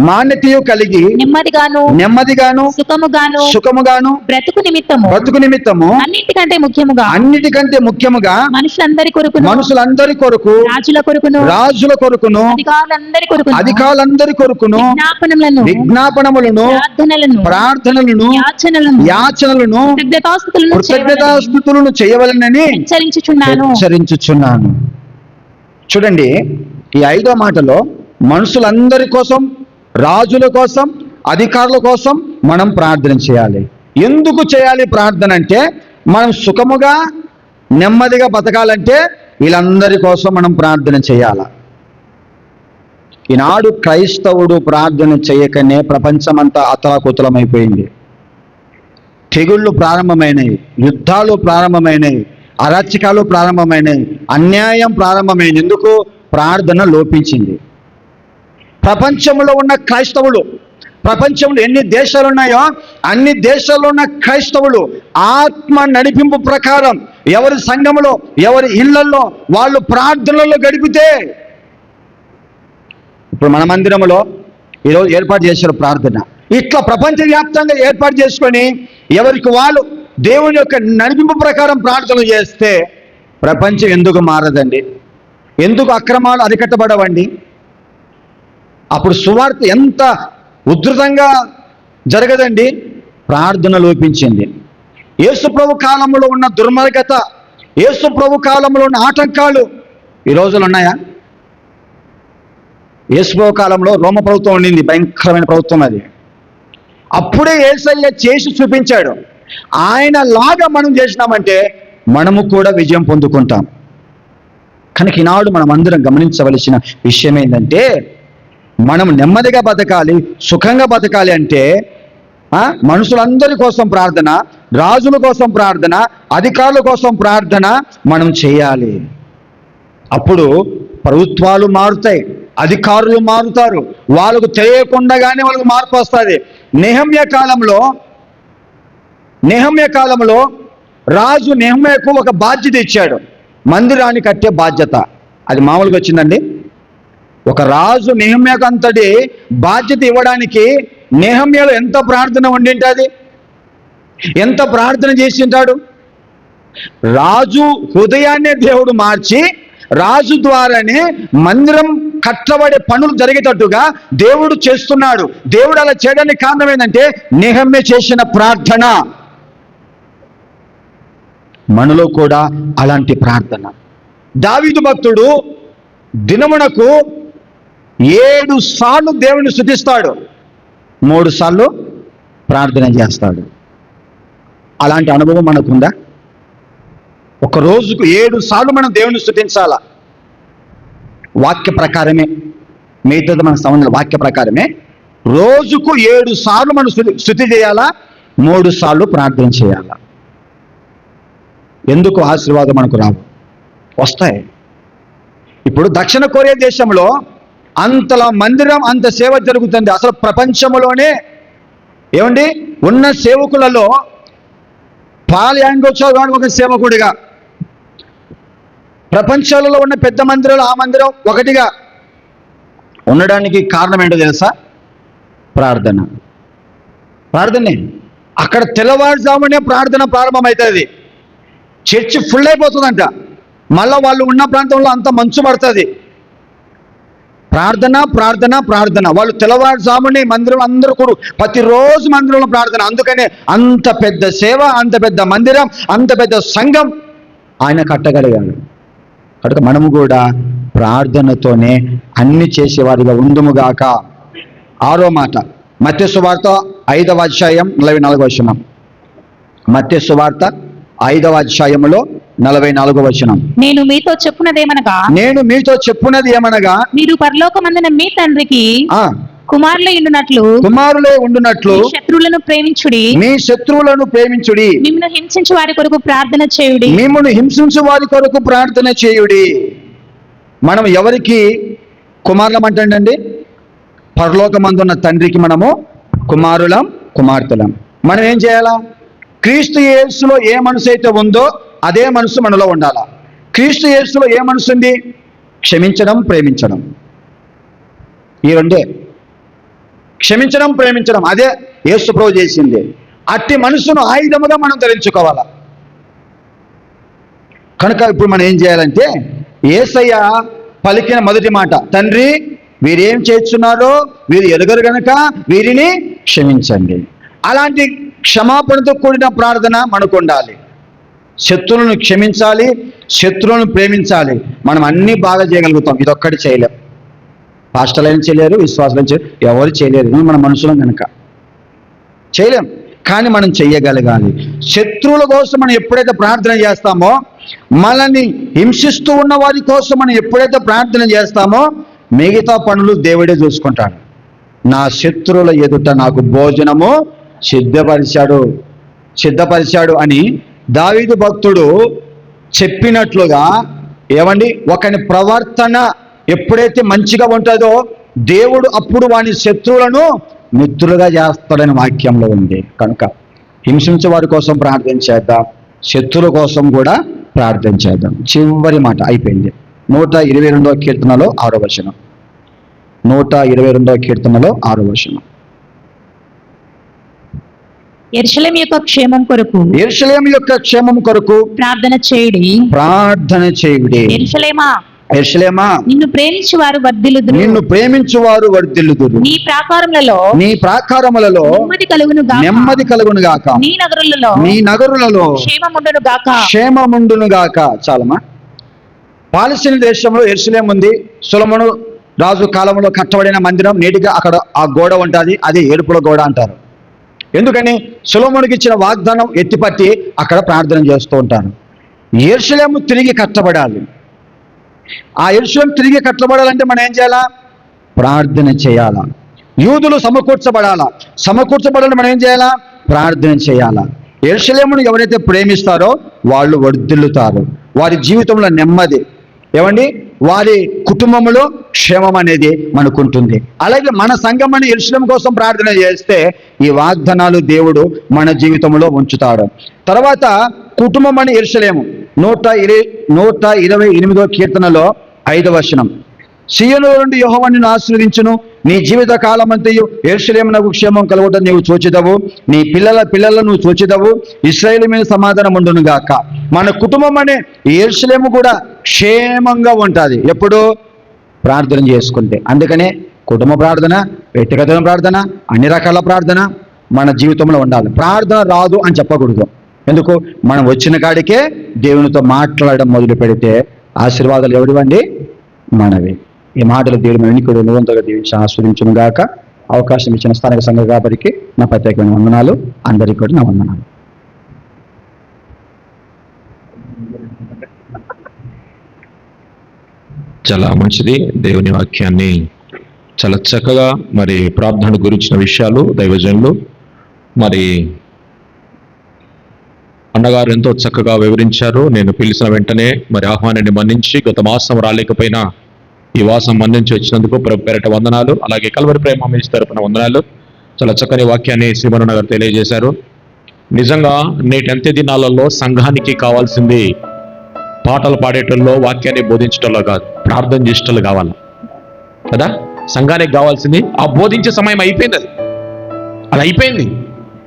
మాన్యతయు కలిగి నెమ్మదిగాను సుఖముగాను బ్రతుకు నిమిత్తము అన్నిటికంటే ముఖ్యముగా మనుషులందరి కొరకు రాజుల కొరకును అధికారులందరి కొరకును విజ్ఞాపనములను ప్రార్థనలను యాచనలను కృతజ్ఞతాస్తుతులను చేయవలెనని హెచ్చరించుచున్నాను. చూడండి, ఈ 5వ మాటలో మనుషులందరి కోసం, రాజుల కోసం, అధికారుల కోసం మనం ప్రార్థన చేయాలి. ఎందుకు చేయాలి ప్రార్థన అంటే, మనం సుఖముగా నెమ్మదిగా బతకాలంటే వీళ్ళందరి కోసం మనం ప్రార్థన చేయాలి. ఈనాడు క్రైస్తవుడు ప్రార్థన చేయకనే ప్రపంచమంతా అతలాకుతలమైపోయింది. తెగుళ్ళు ప్రారంభమైనవి, యుద్ధాలు ప్రారంభమైనవి, అరాచకాలు ప్రారంభమైనవి, అన్యాయం ప్రారంభమైంది. ఎందుకు? ప్రార్థన లోపించింది. ప్రపంచంలో ఉన్న క్రైస్తవులు, ప్రపంచంలో ఎన్ని దేశాలు ఉన్నాయో అన్ని దేశాల్లో ఉన్న క్రైస్తవులు ఆత్మ నడిపింపు ప్రకారం ఎవరి సంఘములో, ఎవరి ఇళ్లలో వాళ్ళు ప్రార్థనలలో గడిపితే, ఇప్పుడు మన మందిరంలో ఈరోజు ఏర్పాటు చేశారు ప్రార్థన. ఇట్లా ప్రపంచవ్యాప్తంగా ఏర్పాటు చేసుకొని ఎవరికి వాళ్ళు దేవుని యొక్క నడిపింపు ప్రకారం ప్రార్థనలు చేస్తే ప్రపంచం ఎందుకు మారదండి? ఎందుకు అక్రమాలు అరికట్టబడవండి? అప్పుడు సువార్త ఎంత ఉధృతంగా జరగదండి? ప్రార్థన లోపించింది. యేసుప్రభు కాలంలో ఉన్న దుర్మార్గత, యేసుప్రభు కాలంలో ఉన్న ఆటంకాలు ఈ రోజులు ఉన్నాయా? యేసుప్రభు కాలంలో రోమ ప్రభుత్వం ఉండింది, భయంకరమైన ప్రభుత్వం అది. అప్పుడే యేసయ్య చేసి చూపించాడు. ఆయన లాగా మనం చేసినామంటే మనము కూడా విజయం పొందుకుంటాం. కనుక ఈనాడు మనం అందరం గమనించవలసిన విషయం ఏంటంటే, మనం నెమ్మదిగా బతకాలి, సుఖంగా బతకాలి అంటే మనుషులందరి కోసం ప్రార్థన, రాజుల కోసం ప్రార్థన, అధికారుల కోసం ప్రార్థన మనం చేయాలి. అప్పుడు ప్రభుత్వాలు మారుతాయి, అధికారులు మారుతారు, వాళ్ళకు తెలియకుండానే వాళ్ళకు మార్పు వస్తుంది. నెహమ్యా కాలంలో రాజు నెహమ్యాకు ఒక బాధ్యత ఇచ్చాడు, మందిరాన్ని కట్టే బాధ్యత. అది మామూలుగా వచ్చిందండి? ఒక రాజు నెహమ్యాకు అంతటి బాధ్యత ఇవ్వడానికి నెహమ్యాలో ఎంత ప్రార్థన ఉండింటుంది, ఎంత ప్రార్థన చేసి ఉంటాడు. రాజు హృదయాన్నే దేవుడు మార్చి రాజు ద్వారానే మందిరం కట్టబడే పనులు జరిగేటట్టుగా దేవుడు చేస్తున్నాడు. దేవుడు అలా చేయడానికి కారణం ఏంటంటే నెహమ్యా చేసిన ప్రార్థన. మనలో కూడా అలాంటి ప్రార్థన. దావీదు భక్తుడు దినమునకు 7 సార్లు దేవుని స్తుతిస్తాడు, 3 సార్లు ప్రార్థన చేస్తాడు. అలాంటి అనుభవం మనకుందా? ఒక రోజుకు 7 సార్లు మనం దేవుని స్తుతించాలా? వాక్య ప్రకారమే, మిగతాది మన సంబంధం వాక్య ప్రకారమే. రోజుకు 7 సార్లు మనం స్తుతి చేయాలా, 3 సార్లు ప్రార్థన చేయాలా? ఎందుకు ఆశీర్వాదం మనకు రావు? వస్తాయి. ఇప్పుడు దక్షిణ కొరియా దేశంలో అంతలా మందిరం, అంత సేవ జరుగుతుంది. అసలు ప్రపంచంలోనే ఏమండి ఉన్న సేవకులలో పాల్ యాంగోచో గారు ఒక సేవకుడిగా, ప్రపంచంలో ఉన్న పెద్ద మందిరాలు ఆ మందిరం ఒకటిగా ఉండడానికి కారణం ఏంటో తెలుసా? ప్రార్థనే. అక్కడ తెల్లవారుజామునే ప్రార్థన ప్రారంభమవుతుంది, చర్చి ఫుల్ అయిపోతుందంట. మళ్ళీ వాళ్ళు ఉన్న ప్రాంతంలో అంత మంచు పడుతుంది. ప్రార్థన. వాళ్ళు తెల్లవారుజామునే మందిరం అందరూ కూడా ప్రతిరోజు మందిరంలో ప్రార్థన. అందుకనే అంత పెద్ద సేవ, అంత పెద్ద మందిరం, అంత పెద్ద సంఘం ఆయన కట్టగలిగాడు. కనుక మనము కూడా ప్రార్థనతోనే అన్ని చేసేవారిగా ఉందుముగాక. 6వ మాట, మత్తయి సువార్త 5వ అధ్యాయం 44వ వచనం. మత్తయి సువార్త 5వ అధ్యాయములో 44వ వచనం. నేను మీతో చెప్పున్నది ఏమనగా మీరు పరలోకమందున మీ తండ్రికి కుమారులై ఉండునట్లు మీ శత్రువులను ప్రేమించుడి, మిమ్మును హింసించు వారి కొరకు ప్రార్థన చేయుడి. మనం ఎవరికి కుమారులం అంటండి? పరలోకమందున్న తండ్రికి మనము కుమార్తెలం. మనం ఏం చేయాలా? క్రీస్తు యేసులో ఏ మనసు అయితే ఉందో అదే మనసు మనలో ఉండాలా. క్రీస్తు యేసులో ఏ మనసు ఉంది? క్షమించడం, ప్రేమించడం. ఈ రెండే, క్షమించడం, ప్రేమించడం. అదే యేసు ప్రభువు చేసింది. అట్టి మనసును ఆయుధముగా మనం ధరించుకోవాలా. కనుక ఇప్పుడు మనం ఏం చేయాలంటే, యేసయ్య పలికిన మొదటి మాట, తండ్రి వీరేం చేస్తున్నారో వీరు ఎరుగరు గనుక వీరిని క్షమించండి. అలాంటి క్షమాపణతో కూడిన ప్రార్థన మనకు ఉండాలి. శత్రువులను క్షమించాలి, శత్రువులను ప్రేమించాలి. మనం అన్నీ బాగా చేయగలుగుతాం, ఇదొక్కటి చేయలేం. పాస్టర్లైన చేయలేరు, విశ్వాసులైన చేయలేరు, ఎవరు చేయలేరు. మన మనుషులం కనుక చేయలేం. కానీ మనం చెయ్యగలగాలి. శత్రువుల కోసం మనం ఎప్పుడైతే ప్రార్థన చేస్తామో, మనల్ని హింసిస్తూ ఉన్న వారి కోసం మనం ఎప్పుడైతే ప్రార్థన చేస్తామో, మిగతా పనులు దేవుడే చూసుకుంటాడు. నా శత్రువుల ఎదుట నాకు భోజనము సిద్ధపరిచాడు అని దావీదు భక్తుడు చెప్పినట్లుగా, ఏమండి, ఒకని ప్రవర్తన ఎప్పుడైతే మంచిగా ఉంటుందో దేవుడు అప్పుడు వాని శత్రువులను మిత్రులుగా చేస్తాడని వాక్యంలో ఉంది. కనుక హింసించే వారి కోసం ప్రార్థన చేద్దాం, శత్రువుల కోసం కూడా ప్రార్థన చేద్దాం. చివరి మాట అయిపోయింది. 122వ కీర్తనలో 6వ వచనం. 122వ కీర్తనలో 6వ వచనం. యెరూషలేము యొక్క క్షేమం కొరకు యెరూషలేము యొక్క క్షేమం కొరకు ప్రార్థన చేయుడి. ప్రార్థన చేయుడి. యెరూషలేమా, యెరూషలేమా, నిన్ను ప్రేమించు వారు వర్ధిల్లుదురు. నిన్ను ప్రేమించువారు వర్ధిల్లుదురు. నీ ప్రాకారములలో నీ ప్రాకారములలో నెమ్మది కలుగును గాక. నెమ్మది కలుగును గాక. నీ నగరులలో నీ నగరులలో క్షేమముండును గాక. క్షేమముండును గాక. చాలమా. పాలస్తీనా దేశంలో యెరూషలేము ఉంది. సొలొమోను రాజు కాలంలో కట్టబడిన మందిరం. నేటిగా అక్కడ ఆ గోడ ఉంటుంది. అది ఏడుపుల గోడ అంటారు. ఎందుకని? సొలొమోనుకి ఇచ్చిన వాగ్దానం ఎత్తిపట్టి అక్కడ ప్రార్థన చేస్తూ ఉంటారు. యెరూషలేము తిరిగి కట్టబడాలి. ఆ యెరూషలేము తిరిగి కట్టబడాలంటే మనం ఏం చేయాలా? ప్రార్థన చేయాలా. యూదులు సమకూర్చబడాలా. సమకూర్చబడాలని మనం ఏం చేయాలా? ప్రార్థన చేయాలా. యెరూషలేమును ఎవరైతే ప్రేమిస్తారో వాళ్ళు వర్ధిల్లుతారు. వారి జీవితంలో నెమ్మది, ఏమండి, వారి కుటుంబంలో క్షేమం అనేది మనకుంటుంది. అలాగే మన సంఘం అని యెరూషలేము కోసం ప్రార్థన చేస్తే ఈ వాగ్దానాలు దేవుడు మన జీవితంలో ఉంచుతాడు. తర్వాత కుటుంబం అని యెరూషలేము 128వ కీర్తనలో 5వ వచనం, సీయోను నుండి యెహోవా నిన్ను ఆశీర్వదించును, నీ జీవిత కాలమంతయు యెరూషలేమునకు క్షేమం కలుగుట నీవు చూచెదవు, నీ పిల్లలను నువ్వు చూచెదవు, ఇశ్రాయేలు మీద సమాధానం ఉండును గాక. మన కుటుంబం అనే యెరూషలేము కూడా క్షేమంగా ఉంటుంది ఎప్పుడు? ప్రార్థన చేసుకుంటే. అందుకనే కుటుంబ ప్రార్థన, వ్యక్తిగత ప్రార్థన, అన్ని రకాల ప్రార్థన మన జీవితంలో ఉండాలి. ప్రార్థన రాదు అని చెప్పకూడదు. ఎందుకు? మనం వచ్చిన కాడికే దేవునితో మాట్లాడడం మొదలు పెడితే ఆశీర్వాదాలు ఎవరివండి? మనవి. ఈ మాటలు దేవుడు మన ఎన్నికలు నిరంతరంగా దీవించి ఆస్వాదించును గాక. అవకాశం ఇచ్చిన స్థానిక సంఘ గారికి నా ప్రత్యేకమైన వందనాలు. అందరికీ కూడా నా వందనాలు. చాలా మంచిది. దేవుని వాక్యాన్ని చాలా చక్కగా మరి ప్రార్థన గురించిన విషయాలు దైవజనులు మరి అన్నగారు ఎంతో చక్కగా వివరించారు. నేను పిలిచిన వెంటనే మరి ఆహ్వానాన్ని మన్నించి గత మాసం రాలేకపోయినా ఈ వాసం మన్నించి వచ్చినందుకు ప్రభు పేరట వందనాలు. అలాగే కల్వరి ప్రేమ మినిస్ట్రీ తరపున వందనాలు. చాలా చక్కని వాక్యాన్ని శ్రీమరణ గారు తెలియజేశారు. నిజంగా నేటి అంత్య దినాలలో సంఘానికి కావాల్సింది పాటలు పాడేటల్లో, వాక్యాన్ని బోధించటంలో కాదు, ప్రార్థన చేసేటోళ్ళు కావాలి కదా. సంఘానికి కావాల్సింది ఆ బోధించే సమయం అయిపోయింది. అది అయిపోయింది.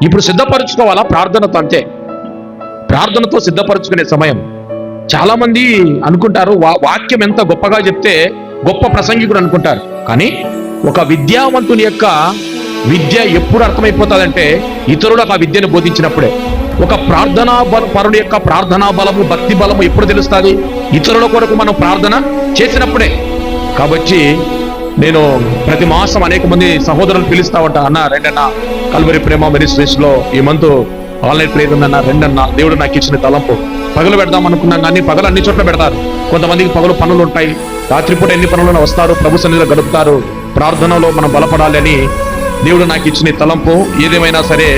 ఇప్పుడు సిద్ధపరచుకోవాలా ప్రార్థనతో. అంతే, ప్రార్థనతో సిద్ధపరచుకునే సమయం. చాలా మంది అనుకుంటారు వాక్యం ఎంత గొప్పగా చెప్తే గొప్ప ప్రసంగికుడు అనుకుంటారు. కానీ ఒక విద్యావంతుని యొక్క విద్య ఎప్పుడు అర్థమైపోతుందంటే ఇతరులకు ఆ విద్యను బోధించినప్పుడే. ఒక ప్రార్థనా పరుని యొక్క ప్రార్థనా బలము, భక్తి బలము ఎప్పుడు తెలుస్తుంది? ఇతరుల కొరకు మనం ప్రార్థన చేసినప్పుడే. కాబట్టి నేను ప్రతి మాసం అనేక మంది సహోదరులు పిలుస్తా ఉంటా, అన్న రెండన్నా కల్వరి ప్రేమ మినిస్ట్రీస్ లో ఈ మంత్ ఆన్లైన్ ప్రేయర్ ఉందన్న, రెండన్నా దేవుడు నాకు ఇచ్చిన తలంపు. పగలు పెడదాం అనుకున్నాం కానీ పగలు అన్ని చోట్ల పెడతారు. కొంతమందికి పగలు పనులు ఉంటాయి, రాత్రిపూట ఎన్ని పనులను వస్తారు, ప్రభు సన్నిధిలో గడుపుతారు. ప్రార్థనలో మనం బలపడాలి అని దేవుడు నాకు ఇచ్చిన తలంపు. ఏదేమైనా సరే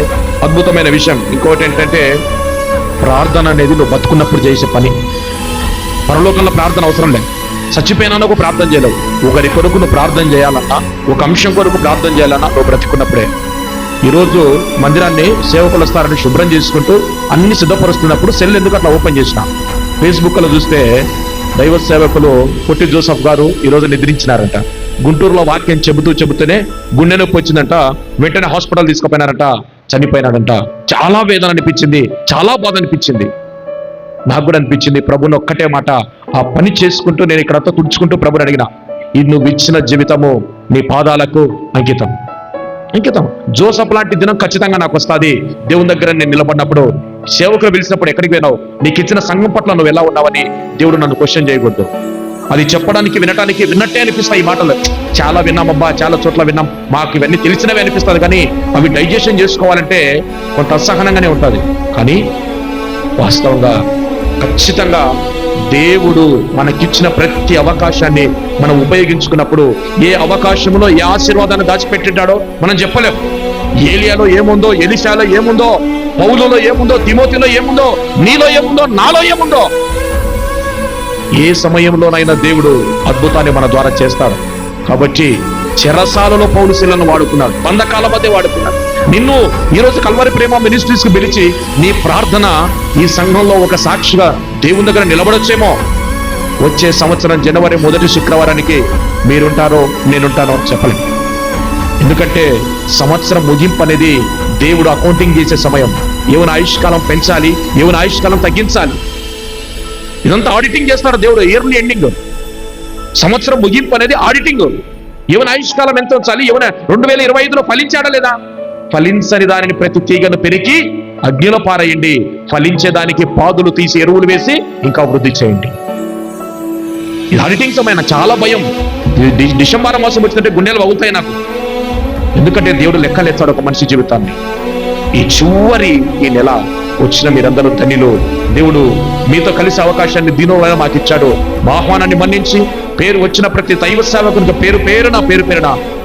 అద్భుతమైన విషయం ఇంకోటి ఏంటంటే, ప్రార్థన అనేది నువ్వు బతుకున్నప్పుడు చేసే పని. పరలోకంలో ప్రార్థన అవసరం లేదు. చచ్చిపోయినా ఒక ప్రార్థన చేయలేవు. ఒకరి కొరకు నువ్వు ప్రార్థన చేయాలన్నా, ఒక అంశం కొరకు ప్రార్థన చేయాలన్నా నువ్వు బ్రతికున్నప్పుడే. ఈరోజు మందిరాన్ని సేవకులు వస్తారని శుభ్రం చేసుకుంటూ అన్ని సిద్ధపరుస్తున్నప్పుడు సెల్ ఎందుకు అట్లా ఓపెన్ చేసిన? ఫేస్బుక్లో చూస్తే దైవ సేవకులు పొట్టి జోసఫ్ గారు ఈరోజు నిద్రించినారంట. గుంటూరులో వాక్యం చెబుతూనే గుండె నొప్పి వచ్చిందంట. వెంటనే హాస్పిటల్ తీసుకుపోయినారంట, చనిపోయినాడంట. చాలా వేదన అనిపించింది, చాలా బాధ అనిపించింది. నాకు కూడా అనిపించింది. ప్రభుని ఒక్కటే మాట, ఆ పని చేసుకుంటూ నేను ఇక్కడంతా తుడుచుకుంటూ ప్రభుని అడిగిన, ఇది నువ్వు ఇచ్చిన జీవితము నీ పాదాలకు అంకితం. జోసఫ్ లాంటి దినం ఖచ్చితంగా నాకు వస్తుంది. దేవుని దగ్గర నేను నిలబడినప్పుడు, సేవకులు పిలిచినప్పుడు ఎక్కడికి పోయినావు, నీకు ఇచ్చిన సంఘం పట్ల నువ్వు ఎలా ఉన్నావని దేవుడు నన్ను క్వశ్చన్ చేయకూడదు. అది చెప్పడానికి వినటానికి విన్నట్టే అనిపిస్తాయి ఈ మాటలు. చాలా విన్నామబ్బా, చాలా చోట్ల విన్నాం, మాకు ఇవన్నీ తెలిసినవి అనిపిస్తుంది. కానీ అవి డైజెషన్ చేసుకోవాలంటే కొంత అసహనంగానే ఉంటుంది. కానీ వాస్తవంగా ఖచ్చితంగా దేవుడు మనకిచ్చిన ప్రతి అవకాశాన్ని మనం ఉపయోగించుకున్నప్పుడు, ఏ అవకాశంలో ఏ ఆశీర్వాదాన్ని దాచిపెట్టింటాడో మనం చెప్పలేం. ఏలియాలో ఏముందో, ఎలీషాలో ఏముందో, పౌలులో ఏముందో, తిమోతిలో ఏముందో, నీలో ఏముందో, నాలో ఏముందో, ఏ సమయంలోనైనా దేవుడు అద్భుతాన్ని మన ద్వారా చేస్తాడు. కాబట్టి చెరసాలలో పౌలు శీలను వాడుకున్నాడు, బంధకాల మధ్య వాడుకున్నాడు. నిన్ను ఈరోజు కల్వరి ప్రేమ మినిస్ట్రీస్ కు పిలిచి నీ ప్రార్థన ఈ సంఘంలో ఒక సాక్షిగా దేవుని దగ్గర నిలబడొచ్చేమో. వచ్చే సంవత్సరం జనవరి 1వ శుక్రవారానికి మీరుంటారో నేనుంటానో చెప్పలేము. ఎందుకంటే సంవత్సరం ముగింపు అనేది దేవుడు అకౌంటింగ్ చేసే సమయం. ఏమైనా ఆయుష్కాలం పెంచాలి, ఏమైనా ఆయుష్కాలం తగ్గించాలి, ఇదంతా ఆడిటింగ్ చేస్తాడు దేవుడు. ఇయర్లీ ఎండింగ్, సంవత్సరం ముగింపు అనేది ఆడిటింగ్. ఏమైనా ఆయుష్కాలం ఎంత ఉంచాలి, ఏమైనా 2025లో ఫలించాడా లేదా? ఫలించని దానిని ప్రతి తీగను పెరికి అగ్నిలో పారేయండి, ఫలించేదానికి పాదులు తీసి ఎరువులు వేసి ఇంకా వృద్ధి చేయండి. ఇది ఆడిటింగ్ సమయం. నాకు చాలా భయం. డిసెంబర్ మాసం వచ్చినట్టే గుండెలు అవుతాయి నాకు. ఎందుకంటే దేవుడు లెక్కలేస్తాడు ఒక మనిషి జీవితాన్ని. ఈ నెల వచ్చిన మీరందరూ ధన్యులు. దేవుడు మీతో కలిసి అవకాశాన్ని దీనివల్ల మాకు ఇచ్చాడు. మా ఆహ్వానాన్ని మన్నించి పేరు వచ్చిన ప్రతి దైవ సేవకునికి పేరు పేరున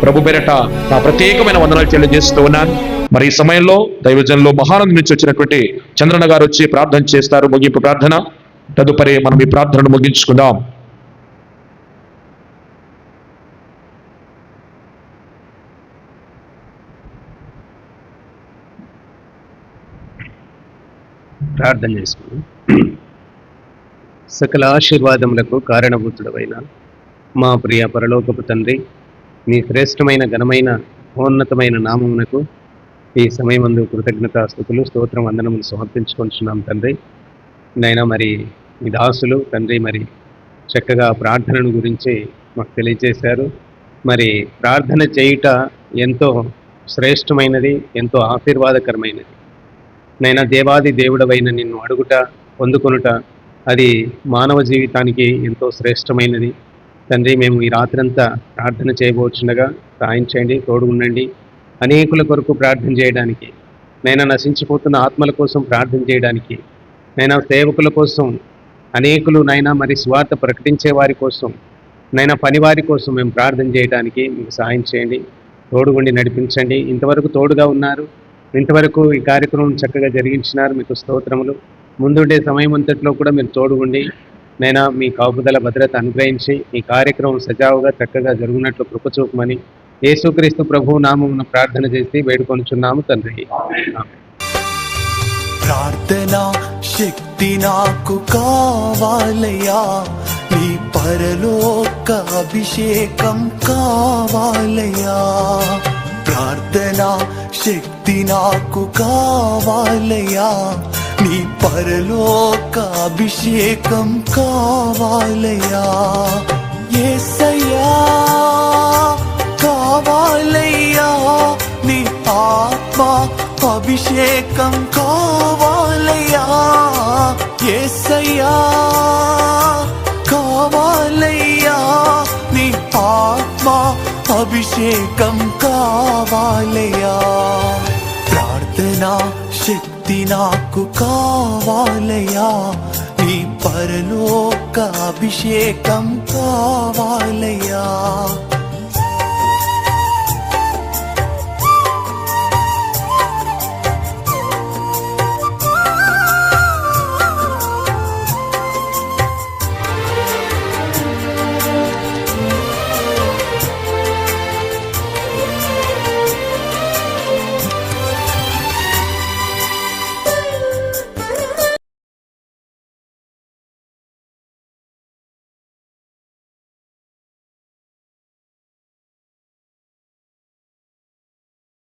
ప్రభు పేరట నా ప్రత్యేకమైన వందనాలు తెలియజేస్తూ ఉన్నాను. మరి ఈ సమయంలో దైవజనులు మహానందం నుంచి వచ్చినటువంటి చంద్రన్న గారు వచ్చి ప్రార్థన చేస్తారు, ముగింపు ప్రార్థన. తదుపరి మనం ఈ ప్రార్థనను ముగించుకుందాం. ప్రార్థన చేసుకుని, సకల ఆశీర్వాదములకు కారణభూతుడవైన మా ప్రియ పరలోకపు తండ్రి, నీ శ్రేష్టమైన ఘనమైన మహోన్నతమైన నామమునకు ఈ సమయమందు కృతజ్ఞతాస్తుతులు స్తోత్రం వందనములు సమర్పించుకుంటున్నాం తండ్రి. నైనా మరి మీ దాసులు తండ్రి మరి చక్కగా ప్రార్థనను గురించి మాకు తెలియజేశారు. మరి ప్రార్థన చేయుట ఎంతో శ్రేష్టమైనది, ఎంతో ఆశీర్వాదకరమైనది. నైనా దేవాది దేవుడవైన నిన్ను అడుగుట పొందుకొనుట అది మానవ జీవితానికి ఎంతో శ్రేష్టమైనది తండ్రి. మేము ఈ రాత్రంతా ప్రార్థన చేయబోచుండగా సహాయం చేయండి, తోడు ఉండండి. అనేకుల కొరకు ప్రార్థన చేయడానికి, నైనా నశించిపోతున్న ఆత్మల కోసం ప్రార్థన చేయడానికి, నైనా సేవకుల కోసం, అనేకులు నైనా మరి స్వార్థ ప్రకటించే వారి కోసం, నైనా పనివారి కోసం మేము ప్రార్థన చేయడానికి మీకు సహాయం చేయండి, తోడుగుండి నడిపించండి. ఇంతవరకు తోడుగా ఉన్నారు, ఇంతవరకు ఈ కార్యక్రమం చక్కగా జరిగించినారు, మీకు స్తోత్రములు. ముందుండే సమయం అంతట్లో కూడా మీరు తోడుగుండి నైనా మీ కాపుదల భద్రత అనుగ్రహించి ఈ కార్యక్రమం సజావుగా చక్కగా జరుగునట్లు కృపచూపమని యేసుక్రీస్తు ప్రభువు నామమున ప్రార్థన చేసి వేడుకొనుచున్నాము తండ్రి. ప్రార్థనా శక్తి నాకు కావాలయ్యా, నీ పరలోక అభిషేకం కావాలయ్యా. ప్రార్థనా శక్తి నాకు కావాలయ్యా, నీ పరలోక అభిషేకం కావాలయ్యా. యేసయ్యా కావాలయ్యా, నీ ఆత్మ అభిషేకం కావాలయ్యా. యేసయ్యా కావాలయ్యా, నీ ఆత్మ అభిషేకం కావాలయ్యా. ప్రార్థనా శక్తి నాకు కావాలయ్యా, నీ పరలోక అభిషేకం కావాలయ్యా.